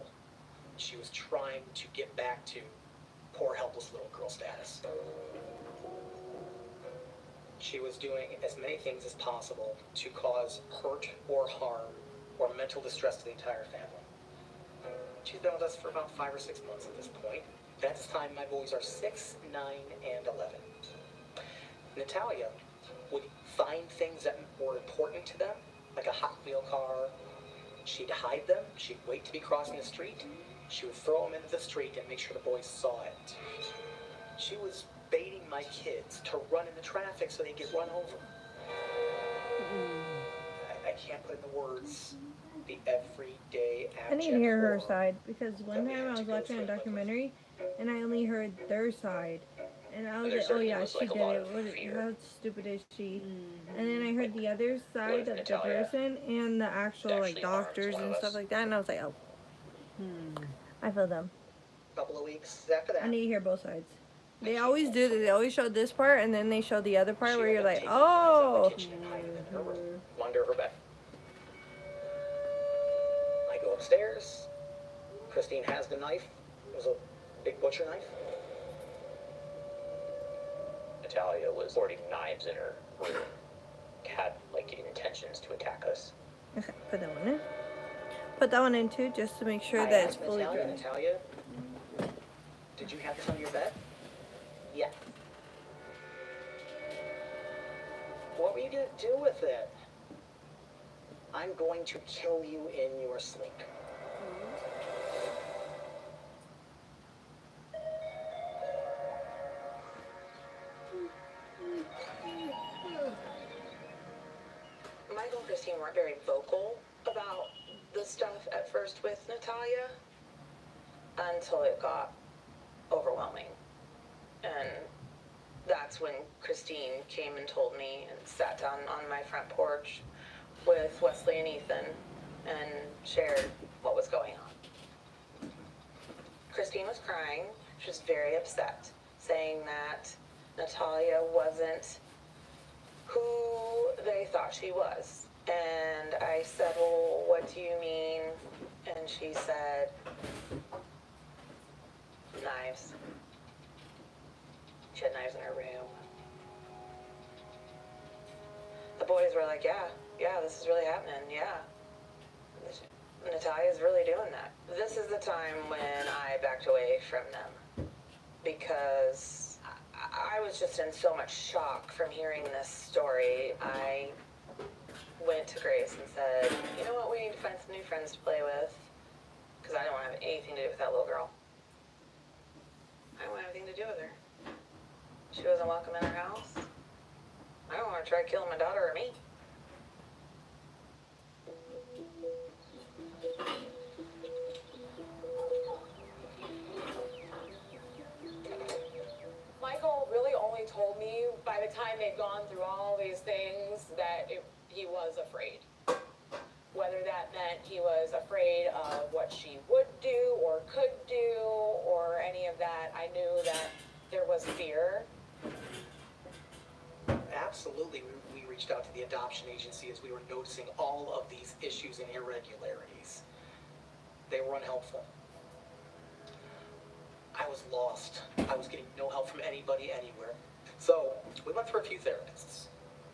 She was trying to get back to poor helpless little girl status. She was doing as many things as possible to cause hurt or harm or mental distress to the entire family. She's been with us for about 5 or 6 months at this point. At this time, my boys are 6, 9, and 11. Natalia would find things that were important to them, like a Hot Wheel car. She'd hide them. She'd wait to be crossing the street. She would throw them into the street and make sure the boys saw it. She was baiting my kids to run into traffic so they'd get run over. I can't put in the words the everyday abject I need to hear her horror side, because one time I was watching a documentary and I only heard their side. And I was like, oh yeah, she did it. How stupid is she? And then I heard the other side of the person and the actual like doctors and stuff like that, and I was like, oh, I feel them. Couple of weeks after that, I need to hear both sides. They always do. They always show this part, and then they show the other part where you're like, oh. Under her bed. I go upstairs. Christine has the knife. It was a big butcher knife. Natalia was hoarding knives in her room. Had, like, intentions to attack us. Okay, put that one in. Put that one in too, just to make sure that it's fully dry. Natalia, did you have this on your bed? Yeah. What were you going to do with it? I'm going to kill you in your sleep. Michael and Christine weren't very vocal about the stuff at first with Natalia until it got overwhelming. And that's when Christine came and told me and sat down on my front porch with Wesley and Ethan and shared what was going on. Christine was crying. She was very upset, saying that Natalia wasn't who they thought she was. And I said, well, what do you mean? And she said, knives. She had knives in her room. The boys were like, yeah, this is really happening, yeah. Natalia's really doing that. This is the time when I backed away from them because I was just in so much shock from hearing this story. I went to Grace and said, you know what, we need to find some new friends to play with because I don't want to have anything to do with that little girl. I don't want anything to do with her. She wasn't welcome in our house. I don't want to try killing my daughter or me. Michael really only told me by the time they'd gone through all these things that he was afraid. Whether that meant he was afraid of what she would do or could do or any of that, I knew that there was fear. Absolutely, we reached out to the adoption agency as we were noticing all of these issues and irregularities. They were unhelpful. I was lost. I was getting no help from anybody anywhere. So we went through a few therapists,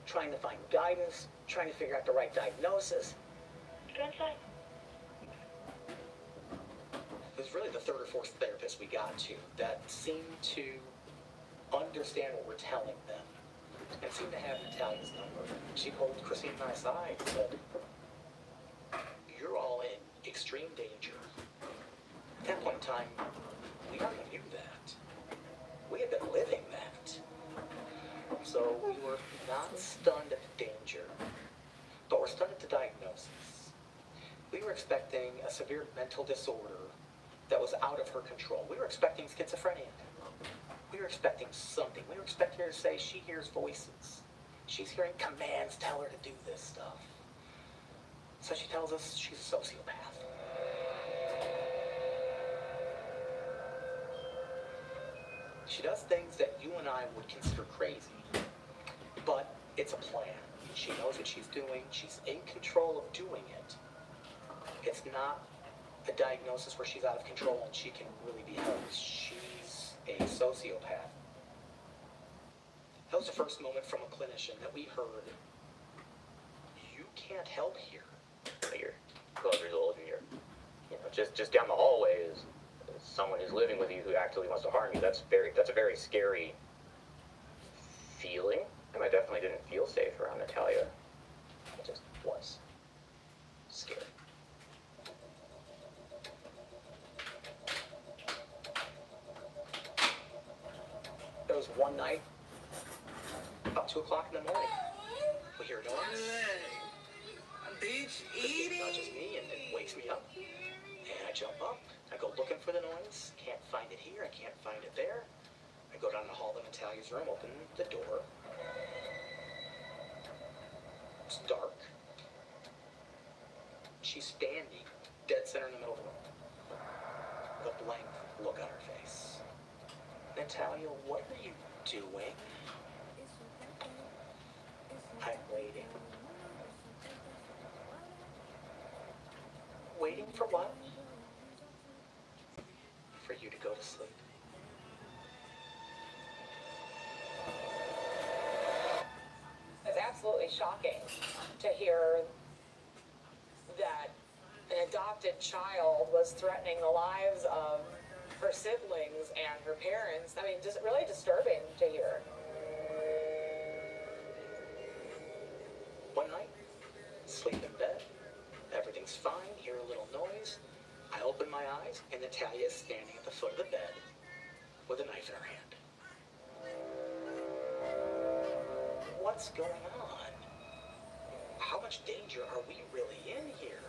trying to find guidance, trying to figure out the right diagnosis. It was really the third or fourth therapist we got to that seemed to understand what we're telling them and seemed to have Natalia's number. She pulled Christine and I aside and said, you're all in extreme danger. At that point in time, we already knew that. We had been living that. So we were not stunned at the danger, but we're stunned at the diagnosis. We were expecting a severe mental disorder that was out of her control. We were expecting schizophrenia. We were expecting something. We were expecting her to say she hears voices. She's hearing commands tell her to do this stuff. So she tells us she's a sociopath. She does things that you and I would consider crazy, but it's a plan. She knows what she's doing. She's in control of doing it. It's not a diagnosis where she's out of control and she can really be helped. She's a sociopath. That was the first moment from a clinician that we heard, you can't help here. You're 12 years old and you're, just down the hallway is someone who's living with you who actively wants to harm you. That's a very scary feeling. And I definitely didn't feel safe around Natalia. It just was scary. There was one night, about 2 o'clock in the morning, we hear a noise. Bitch eating. Nudges me and it wakes me up. And I jump up. I go looking for the noise. Can't find it here. I can't find it there. I go down the hall to Natalia's room, open the door. It's dark. She's standing dead center in the middle of the room. With a blank look on her face. Natalia, what are you doing? I'm waiting. Waiting for what? For you to go to sleep. It's absolutely shocking to hear that an adopted child was threatening the lives of her siblings and her parents. I mean, just really disturbing to hear. One night, sleep in bed, everything's fine, hear a little noise. I open my eyes, and Natalia is standing at the foot of the bed with a knife in her hand. What's going on? How much danger are we really in here?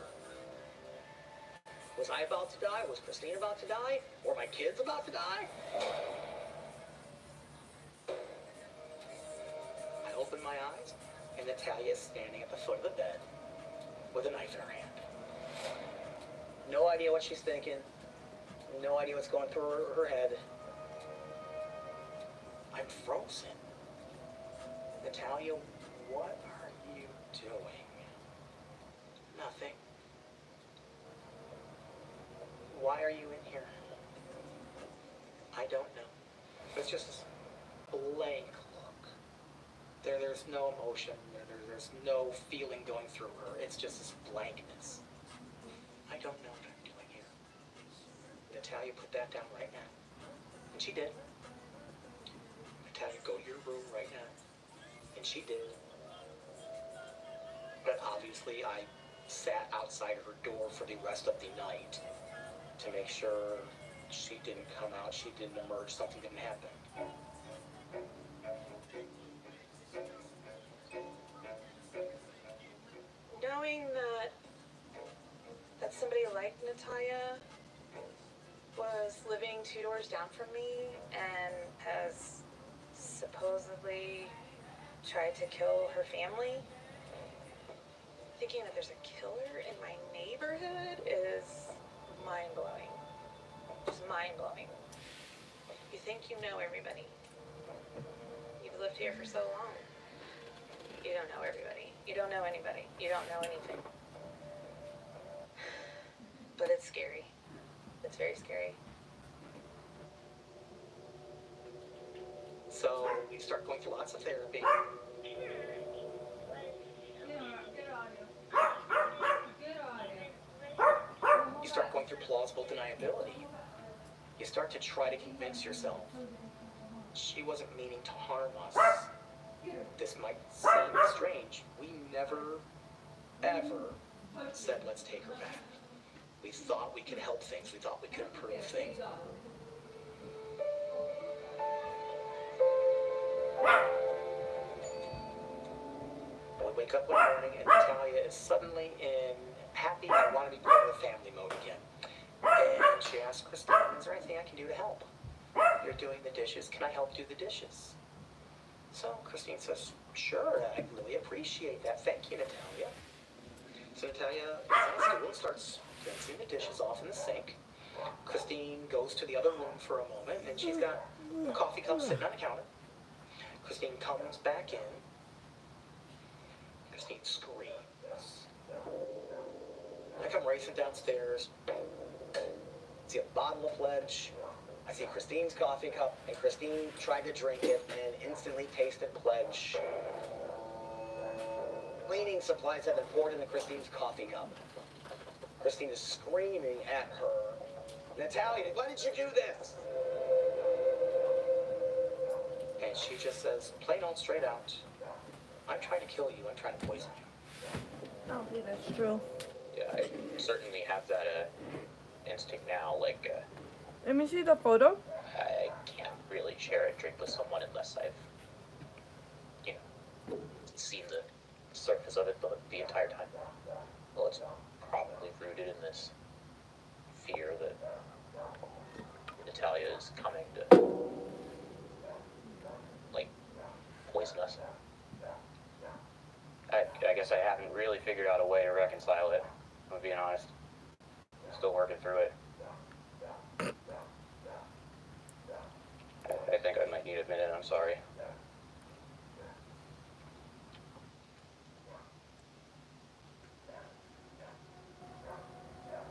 Was I about to die? Was Christine about to die? Were my kids about to die? I open my eyes, and Natalia is standing at the foot of the bed with a knife in her hand. No idea what she's thinking. No idea what's going through her head. I'm frozen. Natalia, what are you doing? Nothing. Why are you in here? I don't know. It's just this blank look. There's no emotion. There's no feeling going through her. It's just this blankness. I don't know what I'm doing here. Natalia, put that down right now. And she did. Natalia, go to your room right now. And she did. But obviously I sat outside of her door for the rest of the night to make sure she didn't come out, she didn't emerge, something didn't happen. Knowing that somebody like Natalia was living 2 doors down from me and has supposedly tried to kill her family, thinking that there's a killer in my neighborhood is mind-blowing. Just mind-blowing. You think you know everybody. You've lived here for so long. You don't know everybody. You don't know anybody. You don't know anything. But it's scary. It's very scary. So we start going through lots of therapy. You start going through plausible deniability. You start to try to convince yourself she wasn't meaning to harm us. This might seem strange. We never, ever said, let's take her back. We thought we could help things. We thought we could improve things. We wake up one morning and Natalia is suddenly in happy. I want to be part of the family mode again. And she asked Christine, is there anything I can do to help? You're doing the dishes. Can I help do the dishes? So Christine says, sure, I really appreciate that. Thank you, Natalia. So Natalia is on stool and starts rinsing the dishes off in the sink. Christine goes to the other room for a moment, and she's got a coffee cup sitting on the counter. Christine comes back in. Christine screams. I come racing downstairs. See a bottle of Pledge. I see Christine's coffee cup, and Christine tried to drink it and instantly tasted Pledge. Cleaning supplies have been poured into Christine's coffee cup. Christine is screaming at her. Natalia, why did you do this? And she just says, plain old straight out, I'm trying to kill you. I'm trying to poison you. I don't think that's true. Yeah, I certainly have that instinct now. Like, Let me see the photo. I can't really share a drink with someone unless I've, you know, seen the surface of it the entire time. Well, it's probably rooted in this fear that Natalia is coming to, like, poison us. I guess I haven't really figured out a way to reconcile it, if I'm being honest. Still working through it. I think I might need a minute, I'm sorry.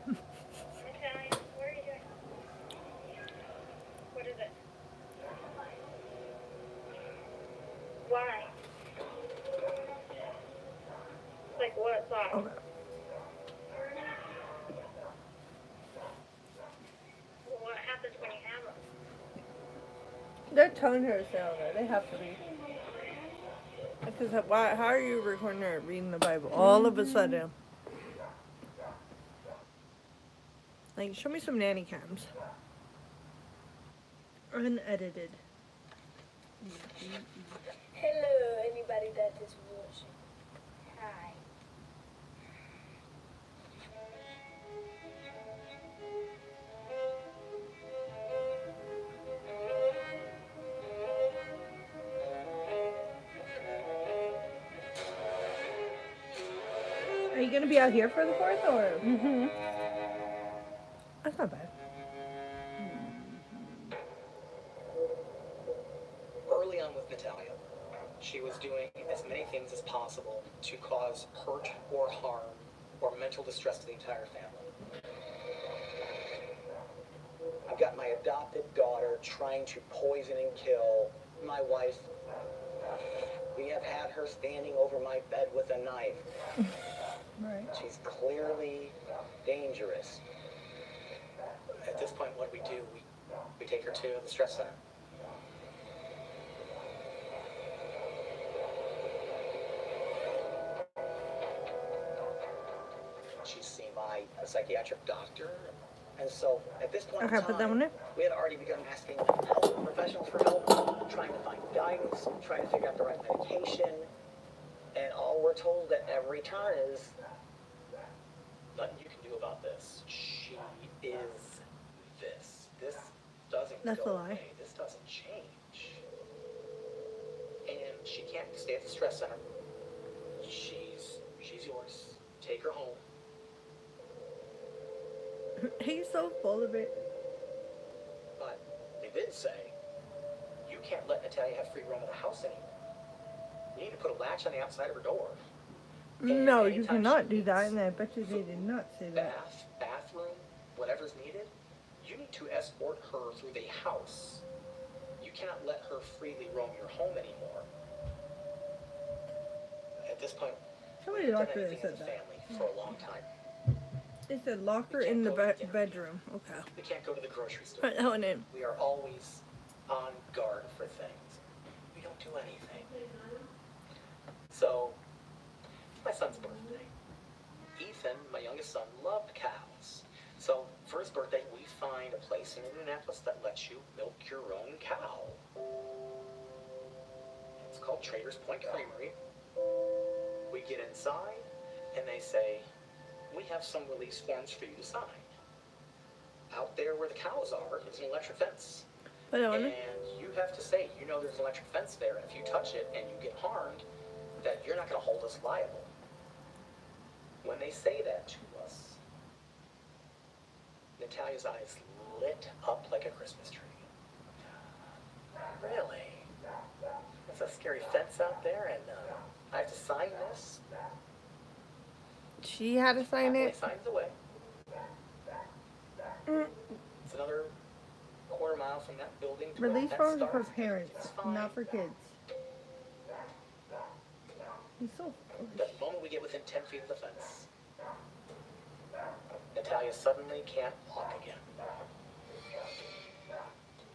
Natalia, what are you doing? What is it? Why? Like what? Why? Okay. What happens when you have them? They're telling her to stay on there. They have to be. Because how are you recording her reading the Bible all of a sudden? Like, show me some nanny cams. Unedited. Hello, anybody that is watching. Hi. Are you going to be out here for the 4th or? Mm-hmm. That's not bad. Early on with Natalia, she was doing as many things as possible to cause hurt or harm or mental distress to the entire family. I've got my adopted daughter trying to poison and kill my wife. We have had her standing over my bed with a knife. Right. She's clearly dangerous. At this point, what do? We take her to the stress center. She's seen by a psychiatric doctor. And so, at this point in Okay, put that one time, in. we had already begun asking health professionals for help, trying to find guidance, trying to figure out the right medication. And all we're told at every turn is, nothing you can do about this. She is this. This doesn't That's go a lie. away. This doesn't change. And she can't stay at the stress center. She's yours. Take her home. He's so full of it. But they did say, you can't let Natalia have free roam of the house anymore. You need to put a latch on the outside of her door. And No, you anytime cannot she do that, needs and I bet you they did not say that. bathroom, whatever's needed, you need to escort her through the house. You cannot let her freely roam your home anymore. At this point, Somebody we've done locked her anything that as said a that. family for a long time. They said lock her in the bedroom. Okay. We can't go to the grocery store. Put that one in. We are always on guard for things. We don't do anything. So, it's my son's birthday. Ethan, my youngest son, loved cows. So, for his birthday, we find a place in Indianapolis that lets you milk your own cow. It's called Traders Point Creamery. We get inside, and they say, we have some release forms for you to sign. Out there where the cows are is an electric fence. And you have to say, you know there's an electric fence there, and if you touch it and you get harmed, that you're not going to hold us liable. When they say that to us, Natalia's eyes lit up like a Christmas tree. Really? There's a scary fence out there, and I have to sign this? She had to sign it. Signs away. It's another quarter-mile from that building to Release that forms starts. for parents, not for kids. He's so The moment we get within 10 feet of the fence, Natalia suddenly can't walk again.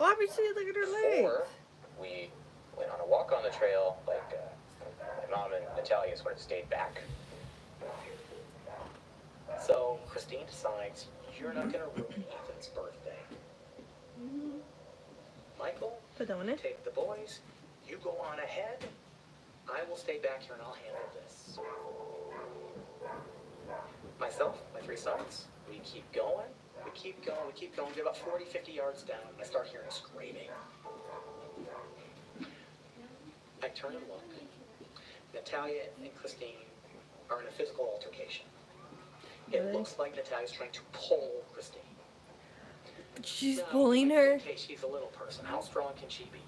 Obviously, look at her legs. Before we went on a walk on the trail, like my mom and Natalia sort of stayed back. So Christine decides you're not going to ruin Ethan's birthday. Michael, take the boys. You go on ahead. I will stay back here and I'll handle this. Myself, my 3 sons, we keep going. We keep going. We keep going. We get about 40, 50 yards down. And I start hearing screaming. I turn and look. Natalia and Christine are in a physical altercation. It looks like Natalia's trying to pull Christine. She's pulling her. Okay, she's a little person. How strong can she be?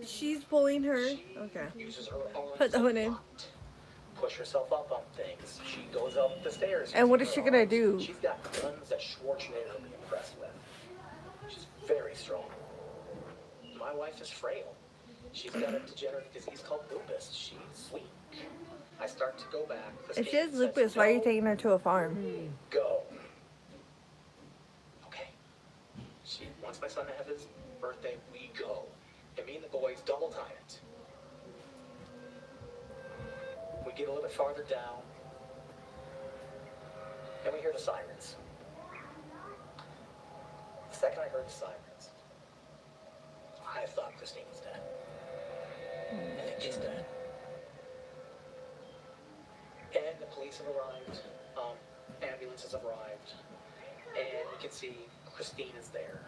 She's pulling her. Okay. Uses her arms Put that one in. push herself up on things. She goes up the stairs. And what is she gonna do? She's got guns that Schwarzenegger would be impressed with. She's very strong. My wife is frail. She's got a degenerative disease called lupus. She's weak. I start to go back. If she has lupus, why are you taking her to a farm? Go. Okay. She wants my son to have his birthday. We go. And me and the boys double time it. We get a little bit farther down. And we hear the sirens. The second I heard the sirens, I thought Christine was dead. I think she's dead. And the police have arrived. Ambulances have arrived. And you can see Christine is there.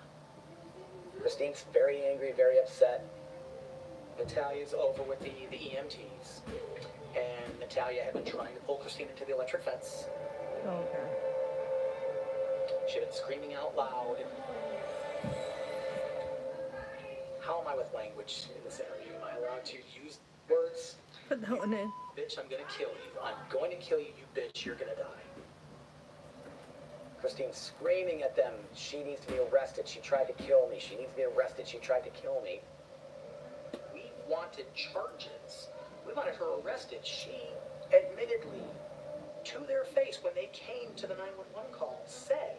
Christine's very angry, very upset. Natalia's over with the EMTs. And Natalia had been trying to pull Christine into the electric fence. Okay. She had been screaming out loud. How am I with language in this interview? Am I allowed to use words? Put that one in. Bitch, I'm gonna kill you. I'm going to kill you, you bitch. You're gonna die. Christine's screaming at them. She needs to be arrested. She tried to kill me. She needs to be arrested. She tried to kill me. We wanted charges. We wanted her arrested. She admittedly, to their face, when they came to the 911 call, said,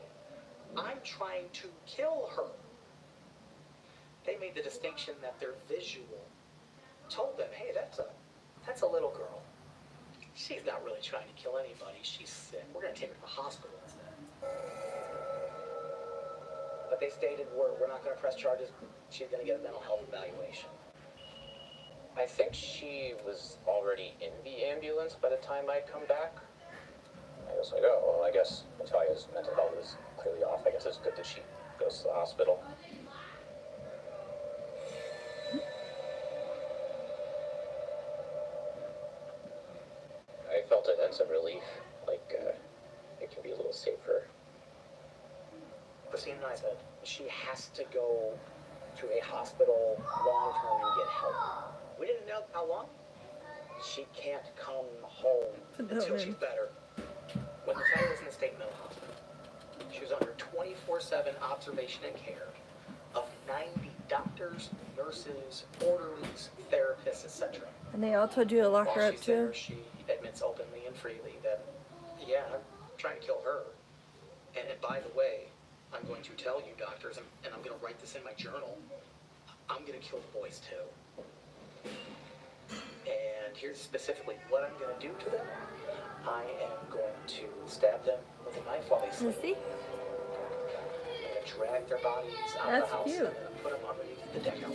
I'm trying to kill her. They made the distinction that their visual told them, hey, that's a little girl. She's not really trying to kill anybody. She's sick. We're going to take her to the hospital instead. But they stated, we're not going to press charges. She's going to get a mental health evaluation. I think she was already in the ambulance by the time I'd come back. I was like, oh, well, I guess Natalia's mental health is clearly off. I guess it's good that she goes to the hospital. I felt a sense of relief, like it can be a little safer. Christine and I said, she has to go to a hospital long-term and get help. We didn't know how long. She can't come home until she's better. When Natalia was in the state mental hospital, she was under 24/7 observation and care of 90 doctors, nurses, orderlies, therapists, etc. And they all told you to lock her While up she's too? there, she admits openly and freely that, yeah, I'm trying to kill her. And by the way, I'm going to tell you, doctors, and I'm going to write this in my journal, I'm going to kill the boys too. And here's specifically what I'm going to do to them. I am going to stab them with a knife while they sleep. See? I'm going to drag their bodies out of That's the house cute. and then put them underneath the deck out.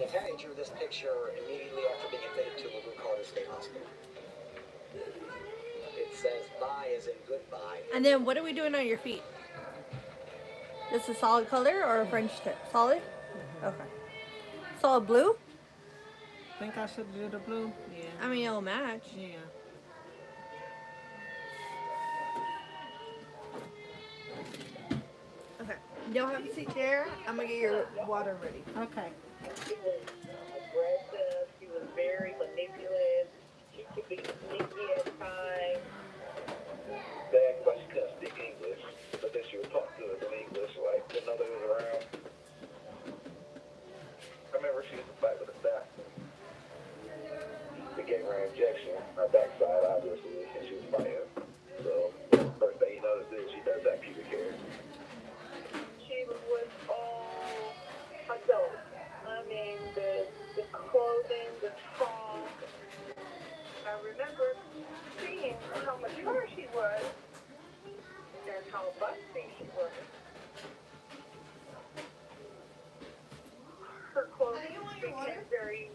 Natalia drew this picture immediately after being admitted to LaRue Carter State hospital. It says bye as in goodbye. And then what are we doing on your feet? This is solid color or a French tip? Solid? Okay. Solid blue? Think I should do the blue? Yeah. I mean, it'll match. Yeah. Okay. You'll have a seat there. I'm gonna get your water ready. Okay. She was aggressive. She was very manipulative. She could be sneaky at times. They act like she couldn't speak English, but then she would talk to us in English like to know they was around. I remember she used to fight with the staff. We gave her an injection, her backside obviously, and she was fighting. So first thing you notice is she does that pubic hair. She was all adult. I mean, the clothing, the talk. I remember seeing how mature she was and how busty she was. Her clothing became very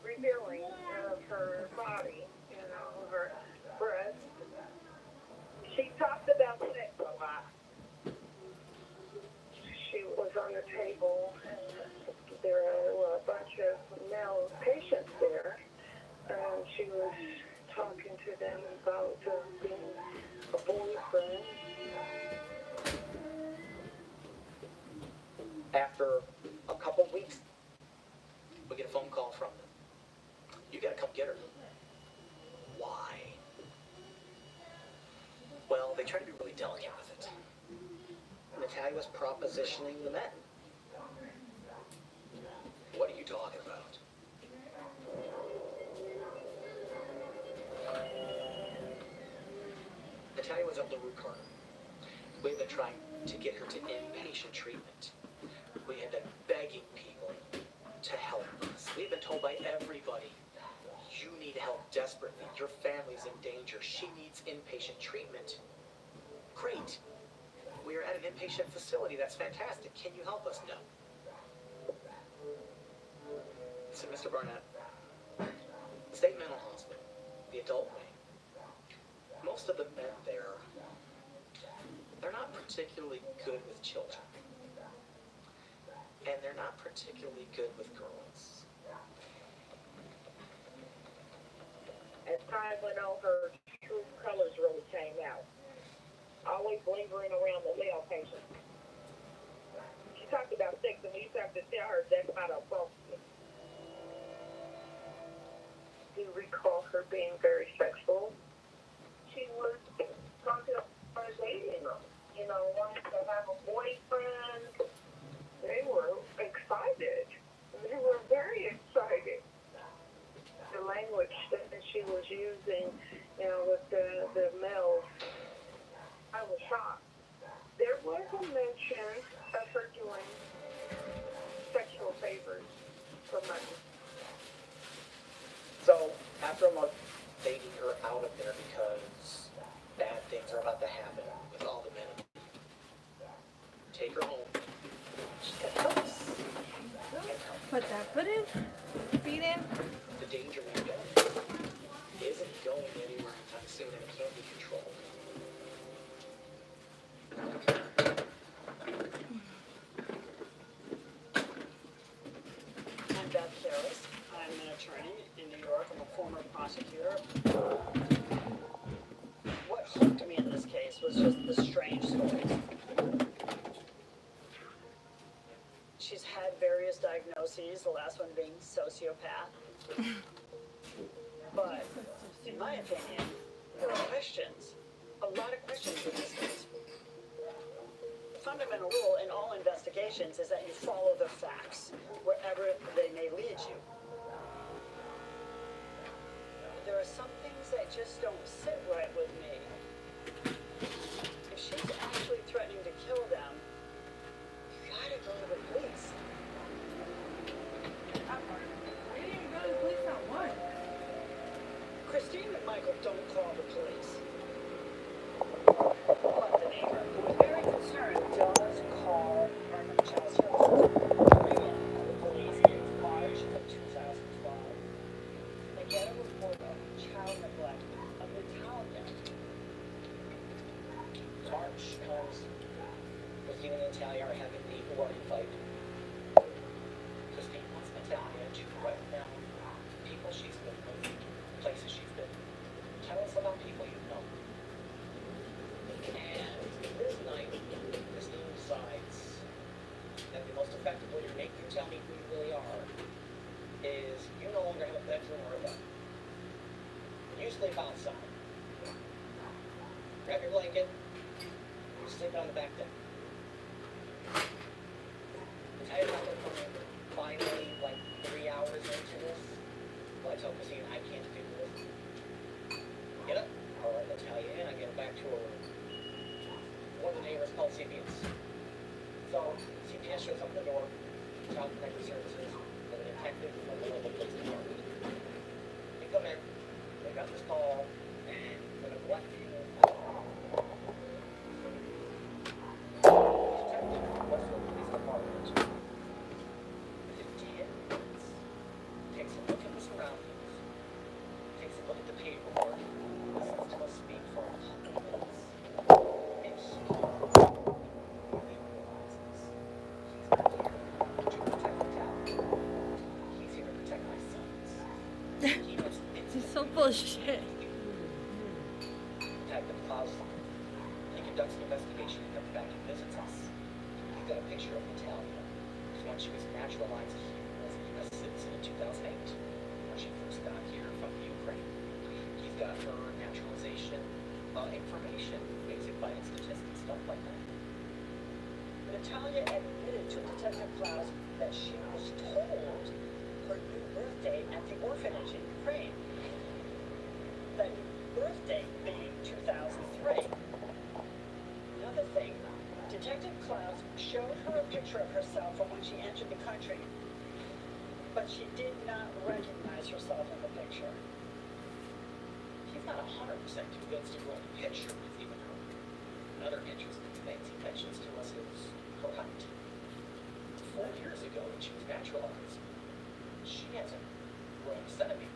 revealing of her body, you know, her breasts. She talked about sex a lot. She was on the table, and there were a bunch of male patients there, and she was talking to them about being a boyfriend. After a couple weeks, we get a phone call from them. You gotta come get her. Why? Well, they try to be really delicate with it. Natalia was propositioning the men. What are you talking about? Natalia was up the root cause. We've been trying to get her to inpatient treatment. We have been begging people to help us. We've been told by everybody, you need help desperately. Your family's in danger. She needs inpatient treatment. Great. We are at an inpatient facility. That's fantastic. Can you help us? No. So, Mr. Barnett, State Mental Hospital, the adult wing, most of the men there, they're not particularly good with children. And they're not particularly good with girls. As time went on, her true colors really came out. Always lingering around the male patients. She talked about sex, and we used to have to tell her that's not appropriate. Do you recall her being very sexual? She was talking about dating them, you know, wanting to have a boyfriend. They were excited. They were very excited. The language that she was using, you know, with the males, I was shocked. There was a mention of her doing sexual favors for money. So, after a month, they need her out of there because bad things are about to happen with all the men. Take her home. She can help us. Put that foot in, feet in. The danger we're in isn't going anywhere anytime soon, and it can't be controlled. I'm Beth Harris. I'm an attorney in New York. I'm a former prosecutor. What hooked me in this case was just the strange stories. She's had various diagnoses, the last one being sociopath. But, in my opinion, there are questions. A lot of questions in this case. The fundamental rule in all investigations is that you follow the facts, wherever they may lead you. There are some things that just don't sit right with me. If she's actually threatening to kill them, you gotta go to the police. We didn't even go to the police not once. Christine and Michael don't call the police. But the neighbor, who was very concerned, does call Department of Child Services. Bring in the police in March of 2012. They get a report of Natalia are having a bloody fight. Christine wants Natalia to write down people she's been with, places she's been. Tell us about people you know. And this night, Christine decides that the most effective way to make you tell me who you really are is you no longer have a bedroom or a bed. You sleep outside. Grab your blanket, you sleep on the back deck. Natalia's not going to come in. Finally, like 3 hours into this, well, I tell Christine I can't do this. Get up. I'll let Natalia in. I get her back to her room. One of the neighbors called CPS. So CPS shows up at the door. Child Protective Services. And the detective from the local police department. They come in. They got this call, and for the black people. Detective Westfield Police Department. Within 10 minutes, takes a look at the surroundings. Takes a look at the paperwork. Listens to us speak for a couple minutes. And he realizes he's not here to protect Natalia. He's here to protect my sons. He must He's so full of shit. Detective Klaus. He conducts an investigation and comes back and visits us. He's got a picture of Natalia. It's when she was naturalized here as a U.S. citizen in 2008, when she first got here from the Ukraine. He's got her naturalization information, basic vital statistics, stuff like that. Natalia admitted to Detective Klaus that she was told her new birth date at the orphanage in Ukraine. The birth date being 2003. Another thing, Detective Klaus showed her a picture of herself from when she entered the country, but she did not recognize herself in the picture. He's not 100% convinced of what the picture is even her. Another interesting thing he mentions to us is her height. 4 years ago, when she was naturalized, she hasn't grown a centimeter.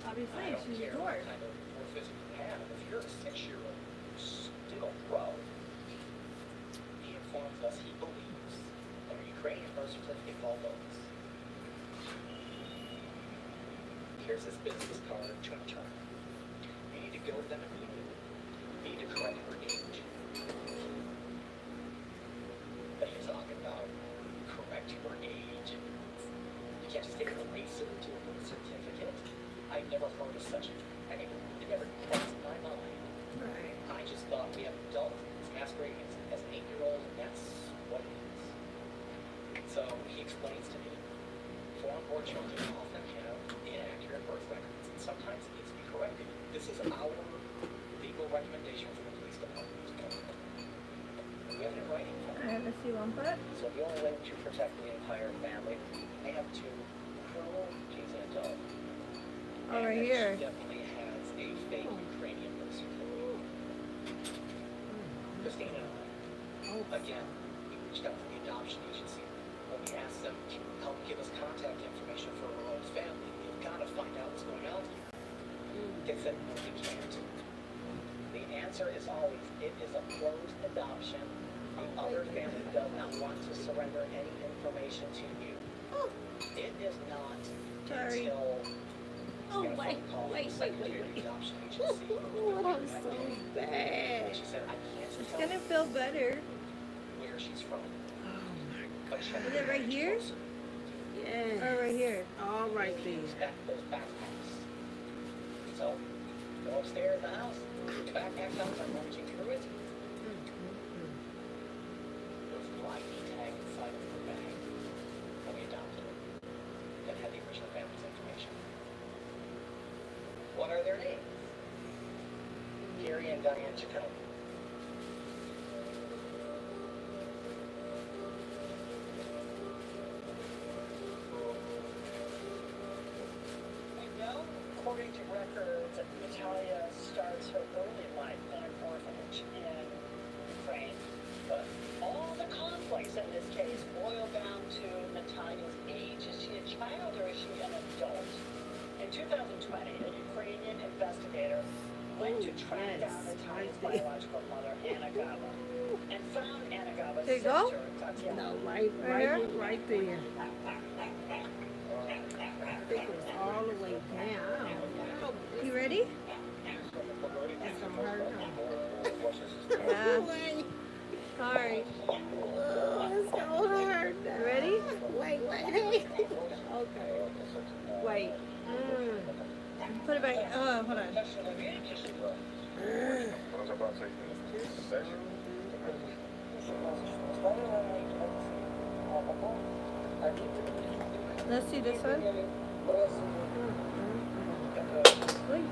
Obviously, I don't she's a care what dwarf. kind of dwarfism you have. If you're a 6-year-old, you still grow. He informs us he believes that her Ukrainian birth certificate all those. Here's his business card to an attorney. You need to go to them immediately. You need to correct her age. But you're talking about correct her age. You can't just take a eraser to a birth certificate. I've never heard of such a thing. It never crossed my mind. Right. I just thought we have an adult who's masquerading as an 8-year-old, and that's what it is. So he explains to me, foreign-born children often have inaccurate birth records, and sometimes it needs to be corrected. This is our legal recommendation from the police department. We have it in writing from I have a see one foot. So the only way to protect the entire family, they have to prove she's an adult. Oh, And right that here. She definitely has a fake Ukrainian birth certificate. Christina, again, we reached out to the adoption agency. When we asked them to help give us contact information for Rome's family, we've got to find out what's going on here. They said, no, we can't. The answer is always, it is a closed adoption. The other family does not want to surrender any information to you. It is not Sorry. until Oh, we got a wait, phone call from wait, the wait, Secretary of wait. the Adoption Agency. Oh, I'm so bad. And she said, I can't It's tell gonna you feel better. where she's from. But she Is it right here? Yes. Or right here? All right then. Those backpacks. So, go upstairs in the house, put the backpacks out, start rummaging through it. There's no ID tag inside of her bag when we adopted her that had the original family's information. What are their names? Gary and Diane Chacon. We know, according to records, Natalia starts her early life in an orphanage in Ukraine. But all the conflicts in this case boil down to Natalia's age. Is she a child or is she an adult? In 2020, a Ukrainian investigator went to track down Natalia's biological mother, Anna Gaba, and found Anna Gaba's There you go. No, right there. I think it was all the way down. You ready? It's gonna hurt, huh? Yeah. Wait. Sorry. Oh, it's gonna hurt. You ready? Wait, hey. Okay. Wait. Put it back. Oh, hold on. Let's see this one. Wait.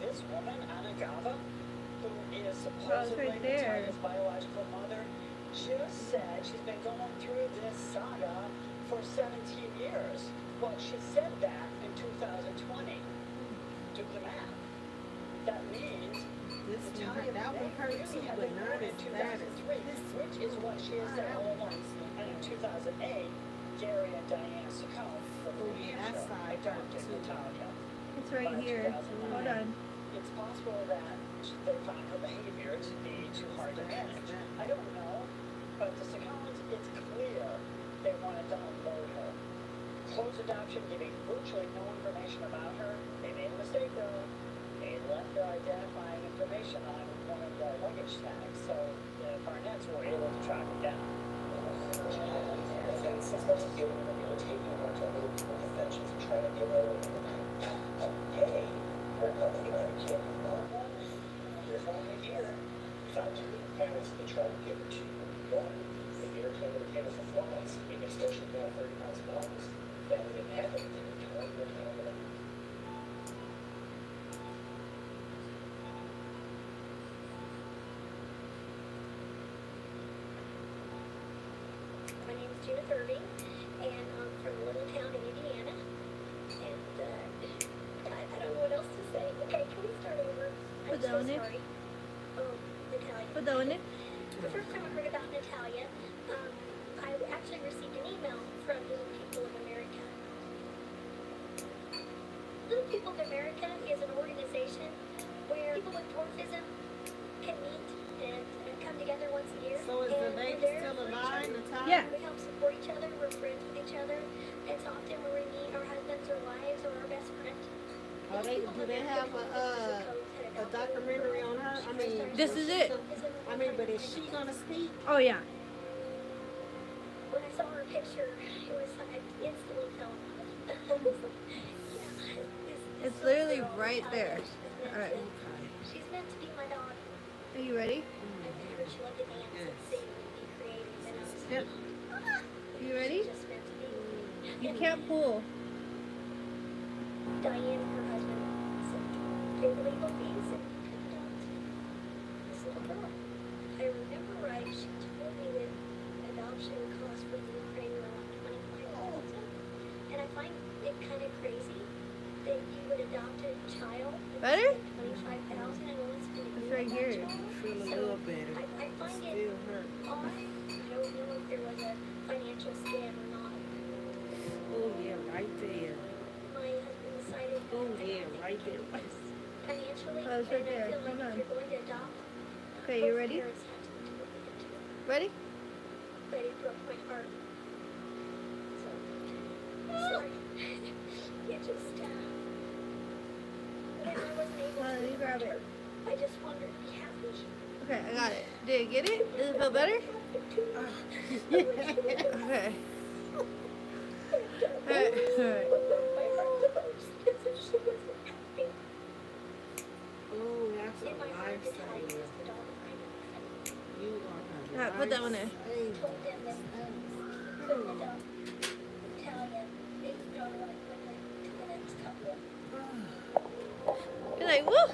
This woman, Anagava, who is supposedly Natalia's biological mother, just said she's been going through this saga for 17 years. Well, she said that in 2020. Do the math. That means Natalia that one hurt too, had but been not born in as bad as 2003, which is what she has said all along. And in 2008, Gary and Diana Succumb from New Hampshire adopted Natalia. It's right here. Hold on. It's possible that they found her behavior to be too hard to manage. I don't know, but the Succumbs, it's clear they want to download her. Closed adoption, giving virtually no information about her. They made a mistake though. They left her identifying information on one of the luggage tags, so the Barnetts were able to track her down. And since that's given her, you know, taking her to other people conventions and trying to give her, hey, we're coming to a kid. Here's one right here. Found two parents that tried to give it to you. One, they gave her to another kid for 4 months, being extortioned down $30,000. Then they didn't have anything to do with it. My name is Gina Thurby, and I'm from a little town in Indiana. And I don't know what else to say. Okay, can we start over? I'm Put that so on it. sorry. Natalia. Put that on it. The first time I heard about Natalia, I actually received an email from Little People of America. Little People of America is an organization where people with dwarfism can meet and come together once a year. So is the and baby they're still for each alive, other. Natalia? Yeah. We help support each other. We're friends with each other. It's often where we meet our husbands or wives or our best friend. Do they have a documentary on her? I mean, This is it. But is she gonna speak? Oh yeah. When I saw her picture, it was I instantly fell in love. Yeah, It's literally right there. All right. she's meant to be my daughter. Are you ready? I met her. She loved to dance and sing and be creative. And I was Yep. You ready? she's just meant to be. You can't pull. Diane and her husband said they were legal fees and could adopt this little girl. If I remember right, she told me that adoption costs for the Ukraine around $25,000. And I find it kind of crazy that you would adopt a child Better? $25,000 and only spend It's right here. Feel a little better. I find it Still hurt. odd. I don't know if there was a financial scam or not. Oh yeah, right there. My husband decided Oh yeah, right there. financially, Oh, it's right and there. I feel like Hold on. if you're going to adopt, Okay, you both ready? parents have to look into it. Ready? But it broke my heart. So, sorry. It just, and I wasn't able Let to me grab it. I just wanted to be happy. Okay, I got it. Did you get it? Does it feel better? Okay. Alright. Oh, that's a In my heart, Natalia lifesaver. is the daughter I know. You are a Alright, put that one in. lifesaver. Told them that couldn't tell Natalia, they don't like women to the next couple. You're like, woo!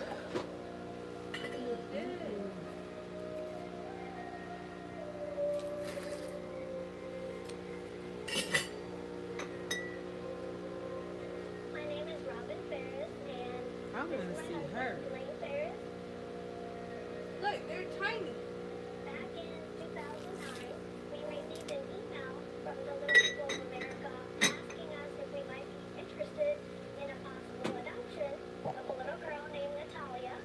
My name is Robin Ferris, and I want to see her. Elaine Ferris. Look, they're tiny. Back in 2009, we received an email from the Little People of America asking us if we might be interested in a possible adoption of a little girl named Natalia.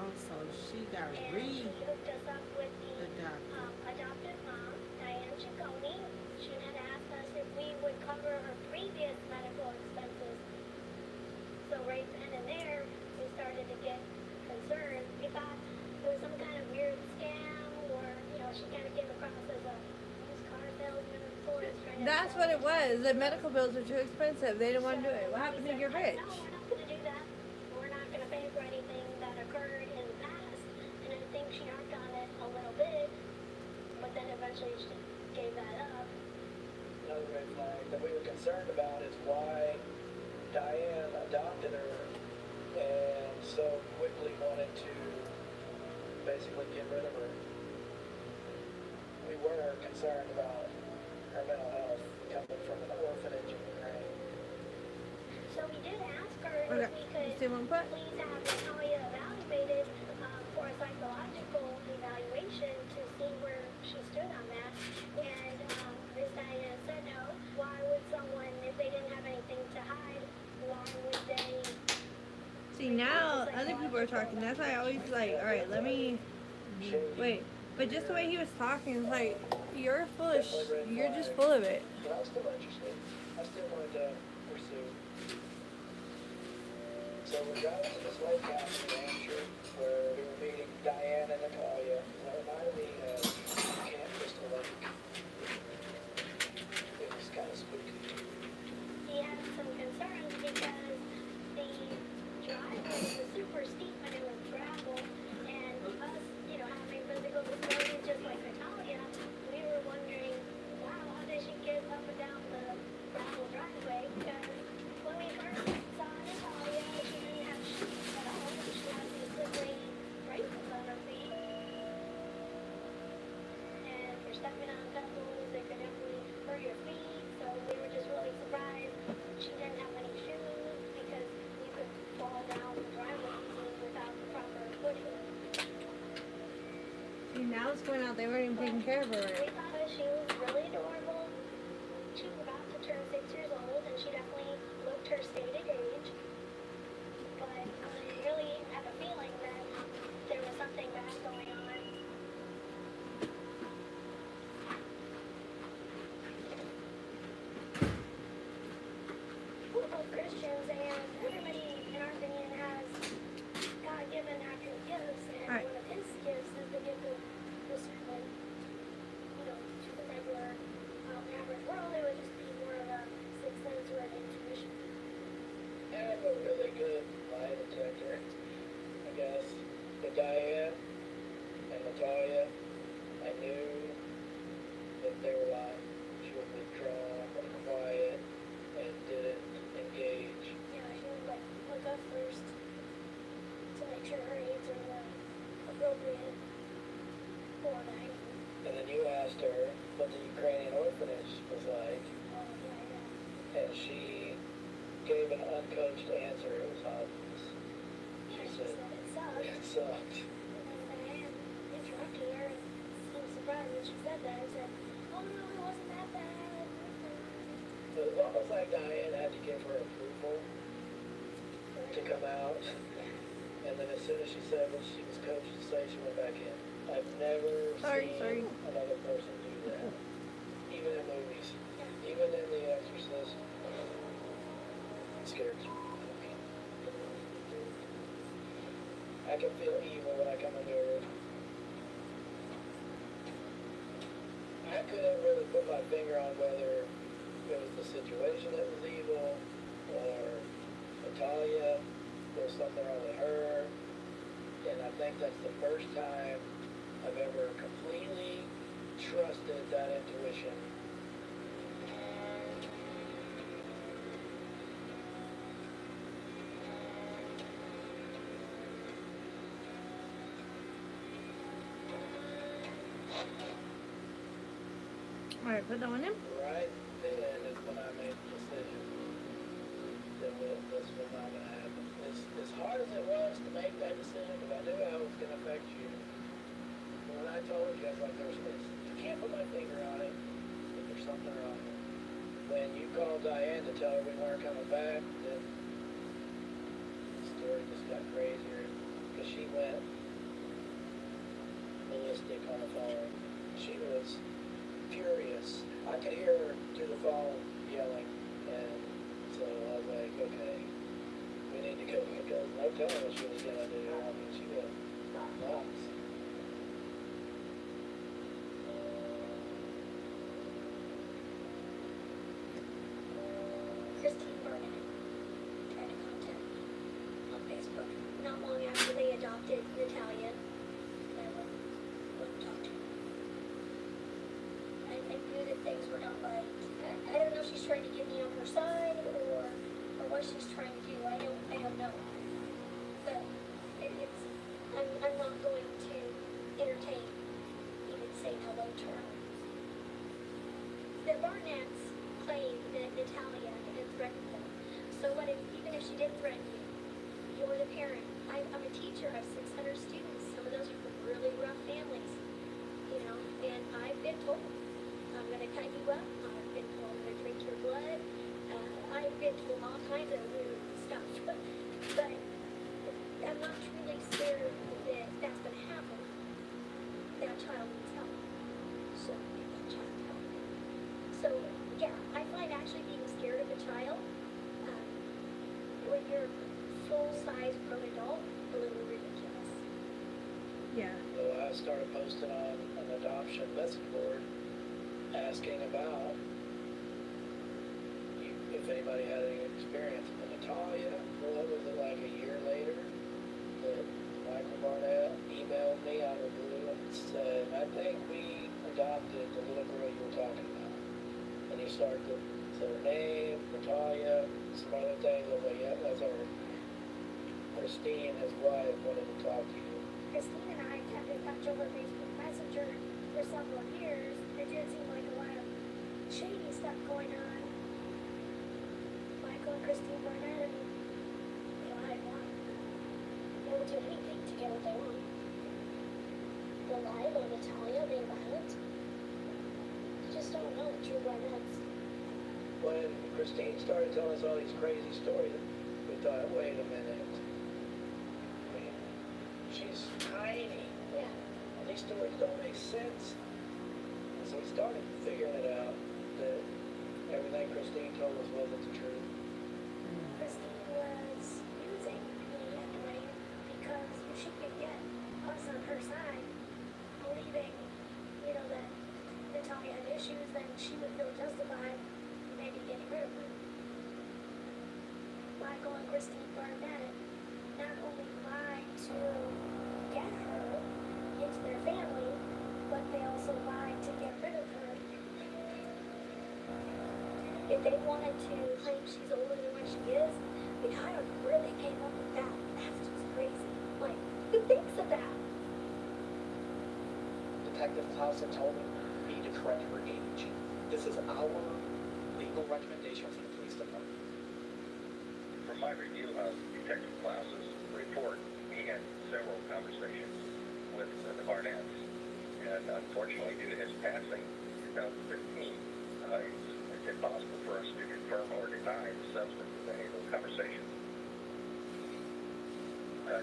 Also, she got And she hooked us up with the adopted. adoptive mom, Diane Ciccone. She had asked us if we would cover her previous medical expenses. So right then and there, we started to get concerned. We thought it was some kind of weird scam, or, you know, she kind of came across as a used car salesman of sorts. trying to That's sell what it was. The medical bills are too expensive. They didn't want to do it. What happened to your rich? No, we're not going to do that. We're not going to pay for anything that occurred in the past. And I think she harped on it a little bit, but then eventually she gave that up. Another red flag that we were concerned about is why Diane adopted her and so quickly wanted to basically get rid of her. We were concerned about her mental health coming from an orphanage in Ukraine. So we did ask her Okay. if we You could see one foot? please have Natalia evaluated for a psychological evaluation to see where she stood on that. And Ms. Diane said no. Why would someone, if they didn't have anything to hide, why would they? See, now other people are talking. That's why I always like, all right, let me wait. But just the way he was talking, it's like you're full of, you're just full of it. But I was still interested. I still wanted to pursue. So we're driving to this lake house in New Hampshire where we were meeting Diane and Natalia. That reminded me of Camp Crystal Lake. It was kind of spooky. He had some concerns because the driveway was super steep and it was gravel. And us, you know, having physical disabilities just like Natalia, we were wondering, wow, how did she get up and down the gravel driveway? Because when we first saw Natalia, she didn't have shoes at all. She had these slippery bracelets on her feet. And for stepping on pebbles, they could definitely hurt your feet. So we were just really surprised she didn't have any shoes because you could fall down the driveway easily without the proper footing. See, now it's going out. They weren't even taking care of her. We Right? thought that she was really adorable. She was about to turn 6 years old, and she definitely looked her stated age. But I really had a feeling that there was something bad going on. We're both Christians, and everybody, in our opinion, has God-given natural gifts, and Right. one of his gifts is the gift of discernment. You know, to the regular, average world, it would just be more of a sixth sense or an intuition. I have a really good lie detector, I guess. With Diane and Natalia, I knew that they were lying. She would withdraw and quiet and didn't engage. Yeah, she would like look up first to make sure her aids are appropriate for the height. And then you asked her what the Ukrainian orphanage was like, Oh, yeah. and she gave an uncoached answer. It was obvious. She She said, said it sucked. it sucked. And then Diane interrupted her and seemed surprised when she said that. I said, oh no, it wasn't that bad. It was almost like Diane had to give her approval to come out. And then as soon as she said what she was coached to say, she went back in. I've never seen another person do that. Even in movies. Even in The Exorcist. It scares me. I can feel evil when I come into a room. I couldn't really put my finger on whether it was the situation that was evil or Natalia, there was something wrong with her. And I think that's the first time I've ever completely trusted that intuition Alright, put that one in. Right then is when I made the decision that this was not going to happen. As hard as it was to make that decision, because I knew how it was going to affect you, when I told you, I was like, I can't put my finger on it, but there's something wrong. When you called Diane to tell her we weren't coming back, then the story just got crazier. Because she went ballistic on the phone. She was furious. I could hear her through the phone yelling, and so I was like, okay, we need to go, because no telling what she was gonna do. I mean, she was nuts. Christine Burnett tried to contact me on Facebook not long after they adopted Natalia. I wouldn't talk to her. I knew that things were not right. I don't know if she's trying to get me on her side or what she's trying to do. I don't know. But I'm not going to entertain even saying hello to her. The Barnetts claim that Natalia didn't threaten them. So what if, even if she did threaten you, you're the parent. I'm a teacher. I have 600 students. Some of those are from really rough families, you know, and I've been told I'm going to cut you up. I've been told I'm going to drink your blood. I've been told all kinds of weird stuff. But I'm not truly scared that that's going to happen. That child needs help. So give that child help. So, yeah, I find actually being scared of a child, when you're full-size grown adult, a little ridiculous. Yeah. So I started posting on an adoption message board asking about if anybody had any experience. And Natalia, well, was it like a year later that Michael Barnett emailed me out of the blue and said, I think we adopted the little girl you were talking about. And he started to say her name, Natalia, some other things. I was like, yeah, that's her. Christine, his wife, wanted to talk to you. Christine and I kept in touch over Facebook Messenger for several years. It did seem like a lot of shady stuff going on. Michael and Christine Burnett, and they will do anything to get what they want. They'll lie about Natalia, being violent. You just don't know the true Barnetts. When Christine started telling us all these crazy stories, we thought, wait a minute. I mean, she's tiny. Yeah. And these stories don't make sense. And so we started figuring it out that everything Christine told us wasn't the truth. Christine was using me and Dwayne because if she could get us on her side, believing, you know, that Natalia had issues, then she would feel justified maybe getting rid of her. Michael and Christine Barnett not only lied to get her into their family, but they also lied to get rid of her. If they wanted to claim she's older than what she is, I mean, I don't know where they came up with that. That's just crazy. Like, who thinks of that? Detective Clausen told me to correct her age. This is our legal recommendation from the police department. From my review of Detective Klaus's report, he had several conversations with the Barnetts, and unfortunately, due to his passing in 2015, it's impossible for us to confirm or deny the substance of any of those conversations.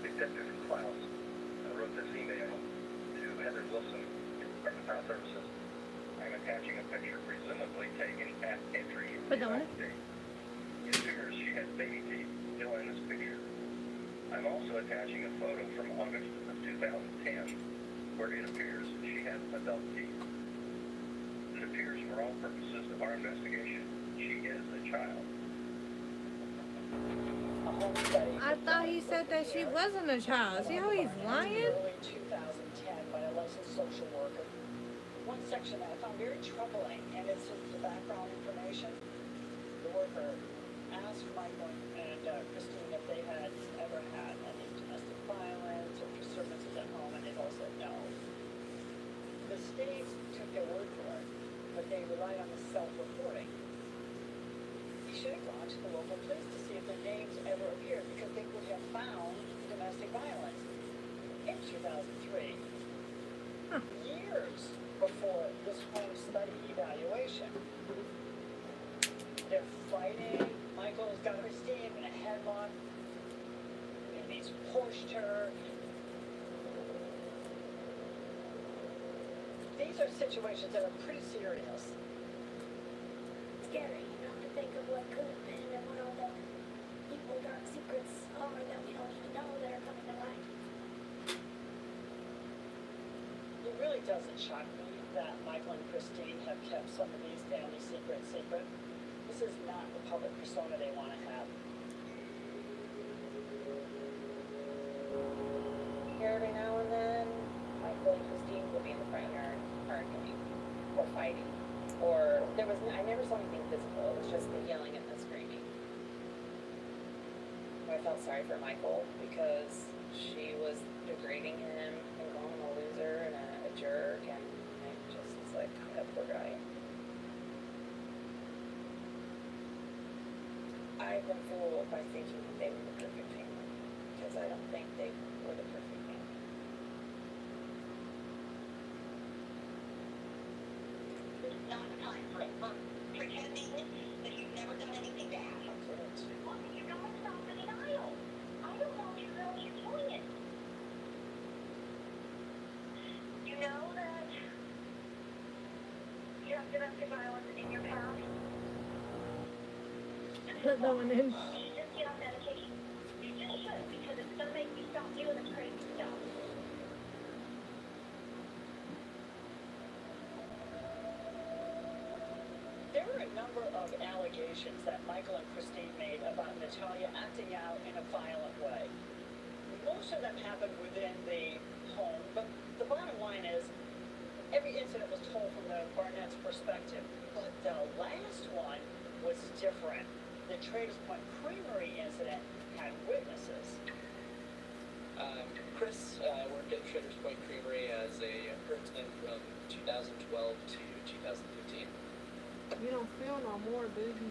Detective Klaus wrote this email to Heather Wilson, Department of Child Services. I'm attaching a picture, presumably taken at entry in the United States. It appears she has baby teeth still in this picture. I'm also attaching a photo from August of 2010, where it appears she has adult teeth. It appears for all purposes of our investigation, she is a child. I thought he said that she wasn't a child. See how he's lying? Early 2010 by a licensed social worker. One section that I found very troubling, and it's just the background information. The worker asked Michael and Christine if they had ever had any domestic violence or disturbances at home, and they both said no. The state took their word for it, but they relied rely on the self-reporting. He should have gone to the local police to see if their names ever appeared, because they would have found domestic violence in 2003, years before this home study evaluation. They're fighting. Michael's got Christine in a headlock, and he's pushed her. These are situations that are pretty serious. Scary, you know, to think of what could have been and what all the evil dark secrets are that we don't even know that are coming to light. It really doesn't shock me that Michael and Christine have kept some of these family secrets secret. This is not the public persona they want to have. Here every now and then, Michael and Christine will be in the front yard arguing or fighting. Or I never saw anything physical. It was just the yelling and the screaming. I felt sorry for Michael because she was degrading him and calling him a loser and a jerk, and it just was like, that poor guy. I've been fooled by thinking that they were the perfect family, because I don't think they were the perfect family. It's not time for pretending that you've never done anything bad. Look, you know it's not the denial. I don't know if you know you're doing it. You know that you have domestic violence in your past? Put that one in. You should just get on medication. You just should, because it's going to make you stop doing this crazy stuff. There were a number of allegations that Michael and Christine made about Natalia acting out in a violent way. Most of them happened within the home, but the bottom line is every incident was told from the Barnett's perspective. But the last one was different. The Traders Point Creamery incident had witnesses. Chris worked at Traders Point Creamery as a herdsman from 2012 to 2015. You don't feel no more, do you?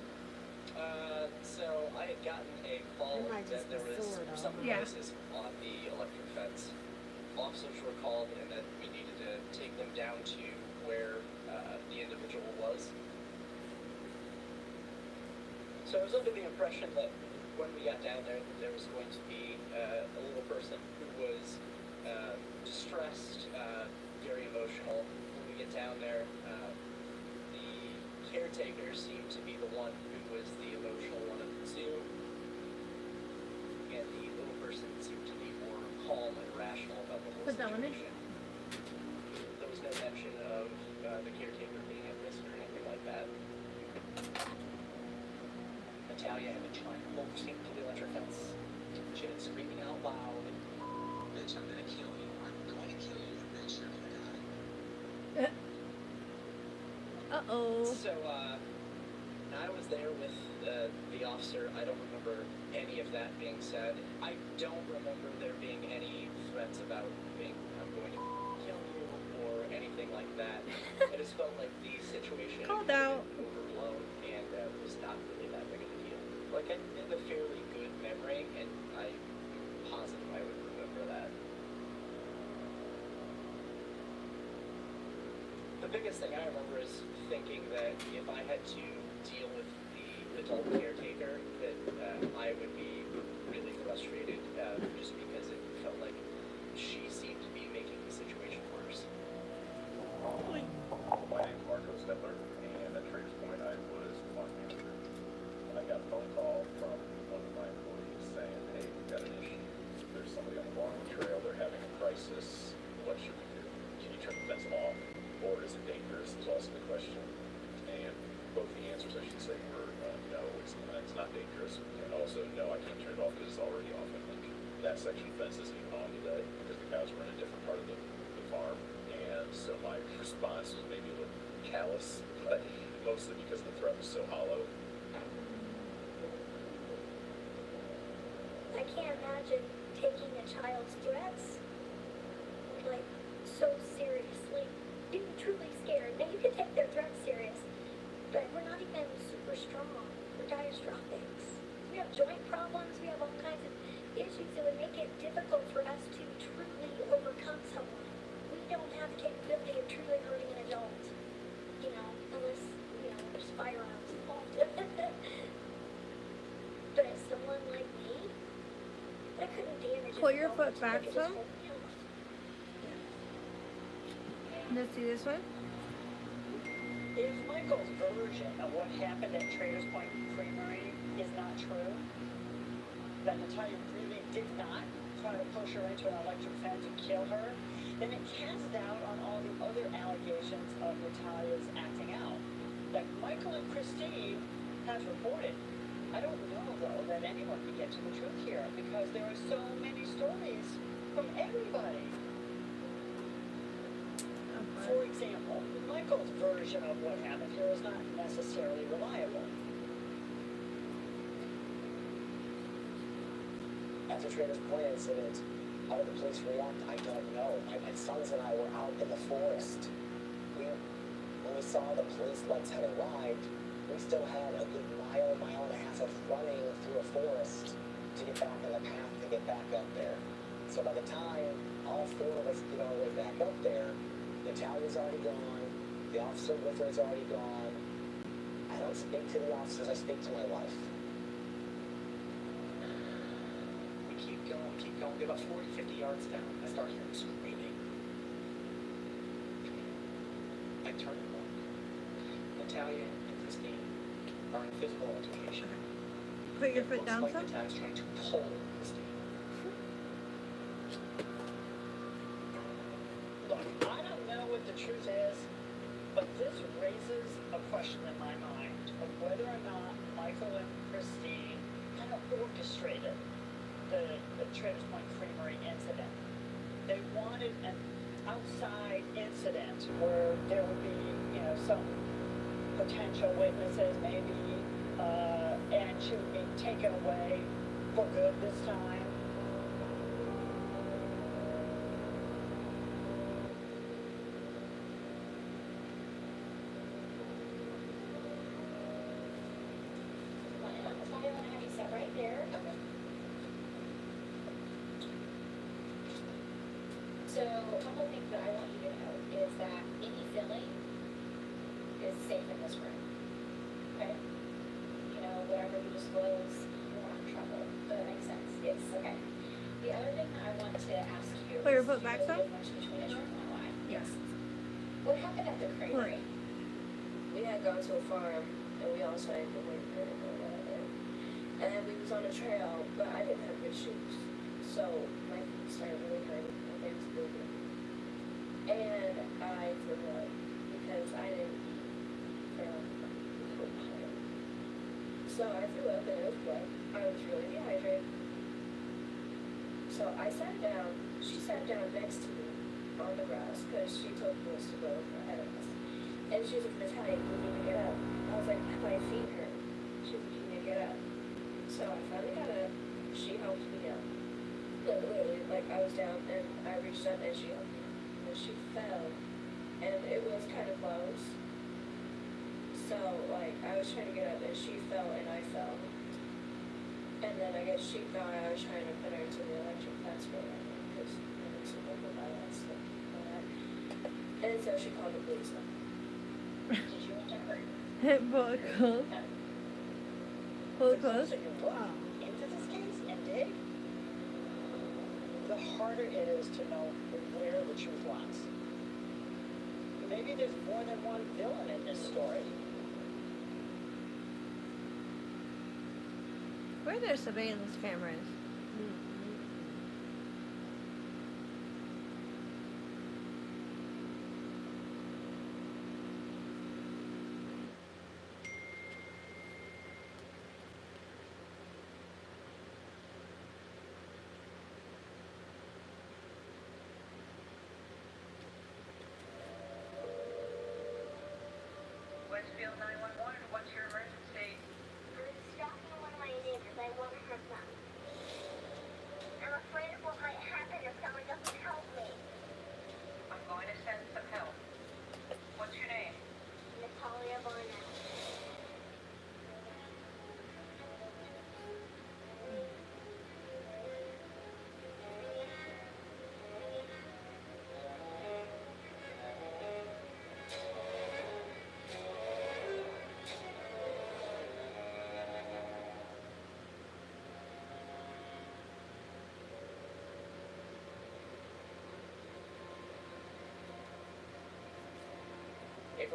So I had gotten a call It might that just there be was sore, though. some Yeah. devices on the electric fence. Officers were called and that we needed to take them down to where the individual was. So I was under the impression that when we got down there, that there was going to be a little person who was distressed, very emotional. When we get down there, the caretaker seemed to be the one who was the emotional one of the two, and the little person seemed to be more calm and rational about the whole Put that one in. situation. There was no mention of the caretaker being at risk or anything like that. Natalia had been trying to hold Christine to the electric fence. She had been screaming out loud, "Bitch, I'm gonna kill you. I'm going to kill you, bitch, you're gonna die." Uh-oh. So, I was there with the officer. I don't remember any of that being said. I don't remember there being any threats about being, I'm going to kill you, or anything like that. I just felt like the situation Called had out. been overblown and was not really that big of a deal. Like, I did a fairly good memory, and I'm positive I would remember that. The biggest thing I remember is thinking that if I had to deal with the adult caretaker, that I would be really frustrated, just because it felt like she seemed to be making the situation worse. My name's Marco Stetler, and at Traders Point I was the block manager. I got a phone call from one of my employees saying, "Hey, we've got an issue. There's somebody on the bottom of the trail. They're having a crisis. What should we do? Can you turn the fence off, or is it dangerous?" was also the question. And both the answers, I should say, were no, it's not dangerous, and also no, I can't turn it off because it's already off. And that section of fence isn't even on today because the cows were in a different part of the farm. And so my response was maybe a little callous, but mostly because the threat was so hollow. I can't imagine taking a child's threats, like, so seriously. Being truly scared. Now, you can take their threats serious, damage. Pull your foot back some. Let's see this one. If Michael's version of what happened at Traders Point Creamery is not true, that Natalia really did not try to push her into an electric fence and kill her, then it casts doubt on all the other allegations of Natalia's acting out that Michael and Christine have reported. I don't know, though, that anyone can get to the truth here because there are so many stories from everybody. For example, Michael's version of what happened here is not necessarily reliable. After Traders Point incident, how did the police react? I don't know. My sons and I were out in the forest. When we saw the police lights had arrived, we still had a good mile and a half of running through a forest to get back in the path to get back up there. So by the time all four of us get our way back up there, Natalia's already gone, the officer with her is already gone. I don't speak to the officers, I speak to my wife. We keep going, get about 40, 50 yards down. I start hearing screaming. I turn and look. Natalia and Christine are in physical altercation. Put your foot down Looks some. like Natalia's trying to pull Christine. Look, I don't know what the truth is, but this raises a question in my mind of whether or not Michael and Christine kind of orchestrated the Traders Point Creamery incident. They wanted an outside incident where there would be, some potential witnesses maybe, and she would be taken away for good this time. Natalia, I'm gonna have you sit right there. So, a couple things that I want you to know is that any filling is safe in this room. Okay? Whatever you disclose, you're not in trouble. Does that make sense? It's okay. The other thing that I want to ask you Put your is, foot back do you know some. the difference between a truth and a lie? Yes. What happened at the creamery? We had gone to a farm and we all started to win or whatever. And we was on a trail, but I didn't have good shoes. So my feet started really hurting. My legs was bleeding. And I threw up because I didn't eat for a while. So I threw up and it was blood. I was really dehydrated. So I sat down. She sat down next to me on the grass because she told us to go ahead of us. And she was like, Natalia, you need to get up. I was like, my feet hurt. She was like, you need to get up. So I finally got up. She helped me up. Literally, I was down and I reached up and she helped me up. And she fell. And it was kind of close. So, I was trying to get up and she fell and I fell. And then I guess she thought I was trying to put her into the electric fence for her because it's a local violence stuff and all that. And so she called the police. Did you get hurt? Pull it close. Pull it close. So you look into this case and dig, the harder it is to know where the truth lies. Maybe there's more than one villain in this story. Where are their surveillance cameras? Westfield 911, what's your emergency? I'm stalking one of my neighbors. I want her back. I'm afraid of what might happen if someone doesn't help me. I'm going to send some help. What's your name? Natalia Barnett.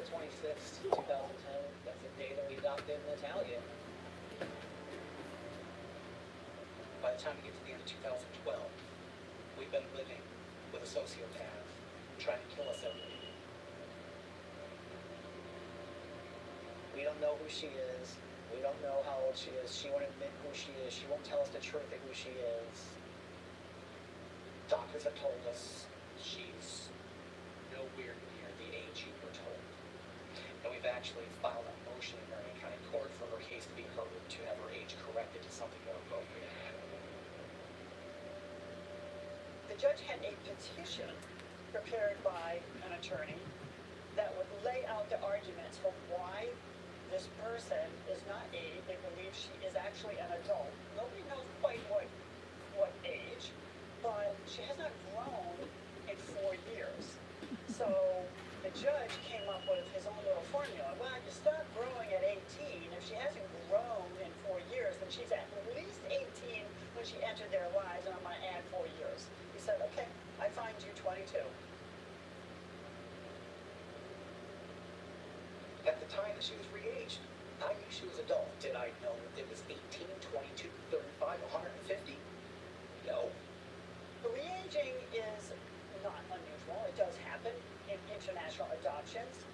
26th, 2010, that's the day that we adopted Natalia. By the time we get to the end of 2012, we've been living with a sociopath trying to kill us every day. We don't know who she is. We don't know how old she is. She won't admit who she is. She won't tell us the truth of who she is. Doctors have told us she's nowhere near the age you were told. And we've actually filed a motion in Marion County Court for her case to be heard to have her age corrected to something more appropriate. The judge had a petition prepared by an attorney that would lay out the arguments for why this person is not age. They believe she is actually an adult. Nobody knows quite what age, but she has not grown in 4 years. So the judge came up with his own little formula. Well, you start growing at 18. If she hasn't grown in 4 years, then she's at least 18 when she entered their lives, and I'm going to add 4 years. He said, okay, I find you 22. At the time that she was re-aged, I knew she was adult. Did I know that it was 18, 22, 35, 150? No. Re-aging is not unusual. It does happen in international adoptions.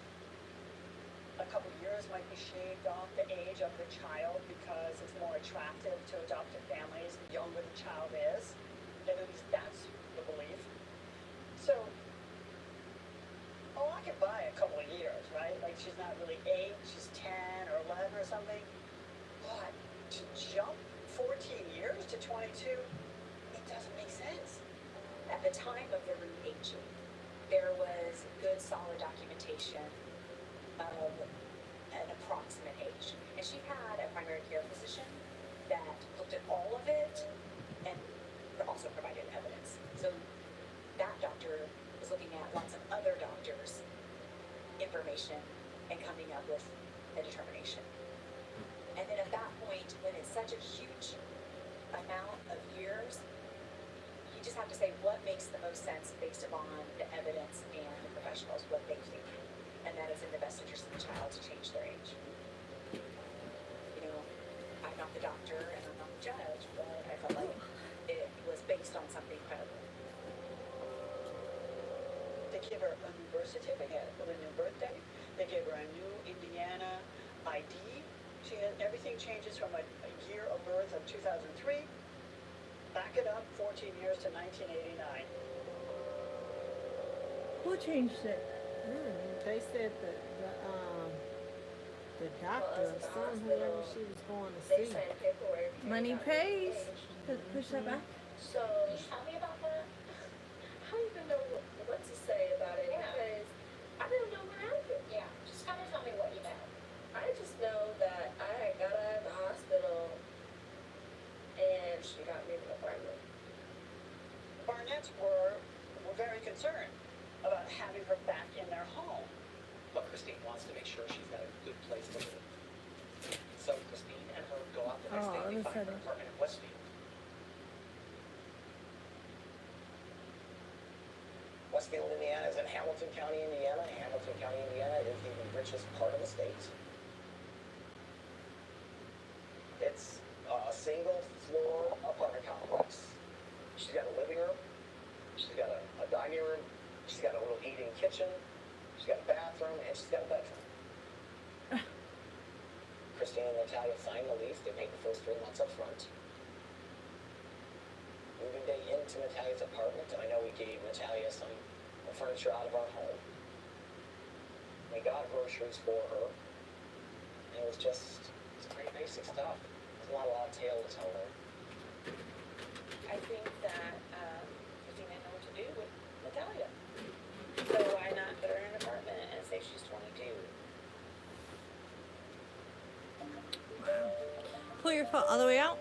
A couple of years might be shaved off the age of the child because it's more attractive to adoptive families the younger the child is. At least that's the belief. So, I could buy a couple of years, right? Like she's not really 8, she's 10 or 11 or something. But to jump 14 years to 22, it doesn't make sense. At the time of the re-aging, there was good, solid documentation of an approximate age. And she had a primary care physician that looked at all of it and also provided evidence. So that doctor was looking at lots of other doctors' information and coming up with a determination. And then at that point, when it's such a huge amount of years, you just have to say what makes the most sense based upon the evidence and the professionals, what they think. And that is in the best interest of the child to change their age. You know, I'm not the doctor and I'm not the judge, but I felt like it was based on something credible. They give her a new birth certificate with a new birthday. They give her a new Indiana ID. She has, everything changes from a year of birth of 2003. Back it up 14 years to 1989. Who changed it? They said that the doctor or son, whoever she was going to They see. signed paperwork. Money pays. Push that back. So, tell me about that. I don't even know what to say about it because I don't know what happened. Yeah, just kind of tell me what you know. I just know that I had got out of the hospital and she got me an apartment. Barnetts were very concerned about having her back in their home. But Christine wants to make sure she's got a good place to live. So Christine and her go out the next day and they find her apartment in Westfield. Westfield, Indiana is in Hamilton County, Indiana. Hamilton County, Indiana is the richest part of the state. It's a single-floor apartment complex. She's got a living room. She's got a dining room. She's got a little eating kitchen. She's got a bathroom, and she's got a bedroom. Christine and Natalia signed the lease. They paid the first 3 months up front. Moving day into Natalia's apartment, I know we gave Natalia some furniture out of our home. We got groceries for her. And it was just, it's pretty basic stuff. There's not a lot of tale to tell there. I think that Christine didn't know what to do with Natalia. So why not put her in an apartment and say she's 22? Pull your foot all the way out.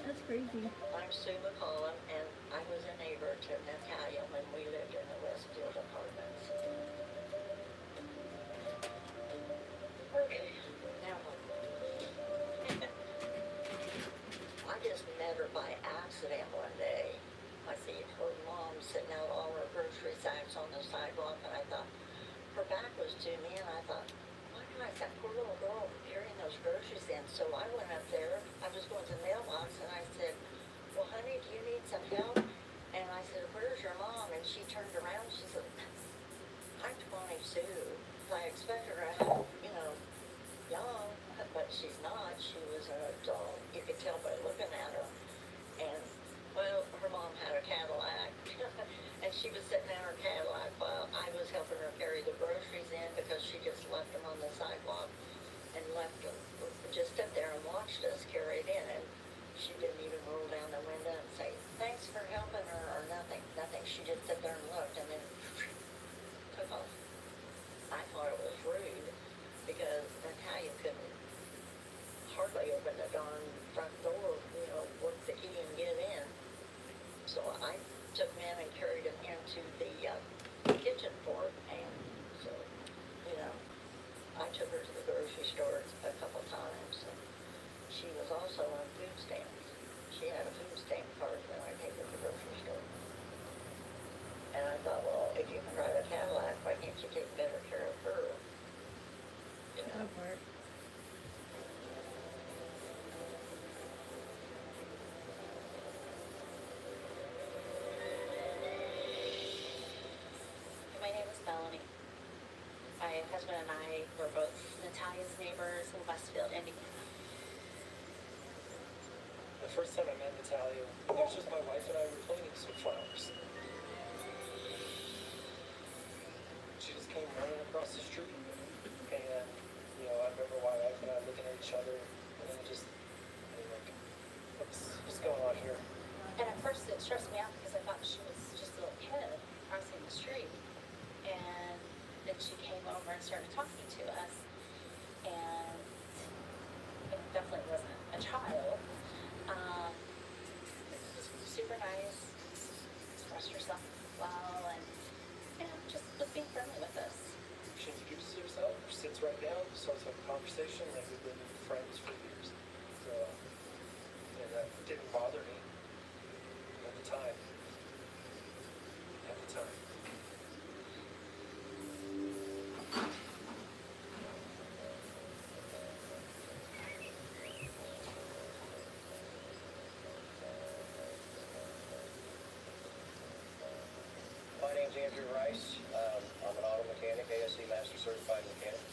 That's crazy. I'm Sue McCollum, and I was a neighbor to Natalia when we lived in the Westfield apartments. Okay, now I just met her by accident one day. I see her mom those groceries in. So I went up there. I was going to the mailbox, and I said, well, honey, do you need some help? And I said, where's your mom? And she turned around. She said, I'm 22. I expected her to have, young, but she's not. She was an adult. You could tell by looking at her. And, well, her mom had a Cadillac. And she was sitting in her Cadillac while I was helping her carry the groceries in because she just left them on the sidewalk and left them, just sit there and watched us carry it in. And she didn't even roll down the window and say, thanks for helping her or nothing. She just sat there and looked and then took off. I thought it was rude because Natalia couldn't hardly open the darn front door, work the key and get in. So I took him in and carried him into the kitchen for it. And so, I took her to the grocery store a couple times. And she was also on food stamps. She had a food stamp card when I take her to the grocery store. And I thought, well, if you can drive a Cadillac, why can't you take better care of her? That part. My name is Melanie. My husband and I were both Natalia's neighbors in Westfield, Indiana. The first time I met Natalia, it was just my wife and I were planting some flowers. She just came running across the street, and I remember my wife and I looking at each other, and then like, what's going on here? And at first it stressed me out because I thought she was just a little kid crossing the street. And then she came over and started talking to us, and it definitely wasn't a child. Super nice, expressed herself well, and just was being friendly with us. She introduces herself, sits right down, starts having a conversation, and we've been friends for years. So, that didn't bother me at the time. My name's Andrew Rice. I'm an auto mechanic, ASE Master Certified Mechanic.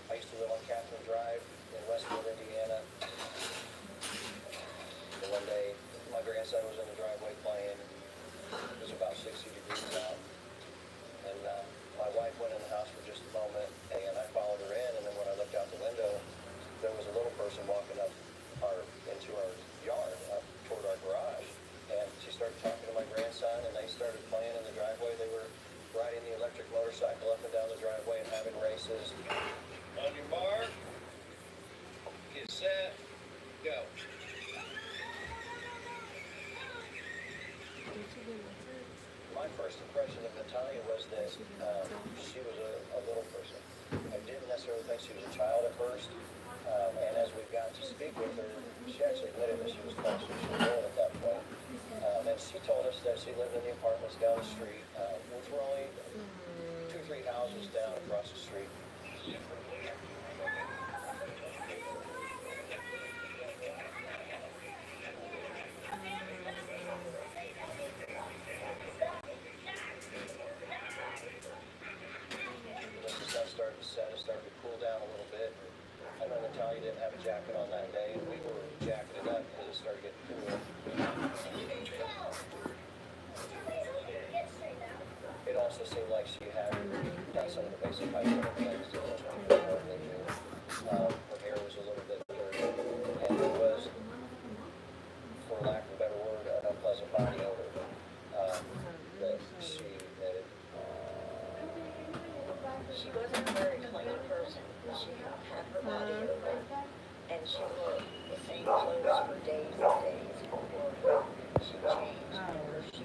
I used to live on Catherine Drive in Westfield, Indiana. And one day, my grandson was in the driveway playing. It was about 60 degrees out. And my wife went in the house for just a moment, and I followed her in. And then when I looked out the window, there was a little person walking up into our yard, up toward our garage. And she started talking to my grandson, and they started playing in the driveway. They were riding the electric motorcycle up and down the driveway and having races. On your mark, get set, go. My first impression of Natalia was that she was a little person. I didn't necessarily think she was a child at first. And as we got to speak with her, she actually admitted that she was close to old at that point. And she told us that she lived in the apartments down the street, which were only 2-3 houses down across the street. It started to cool down a little bit. I know Natalia didn't have a jacket on that day, and we were jacketed up because it started getting cool. It also seemed like she had done some of the basic hygiene things that most people normally do. Her hair was a little bit dirty, and there was, for lack of a better word, an unpleasant body odor that she admitted. She wasn't a very clean person. She had her body odor, and she wore the same clothes for days and days before she changed.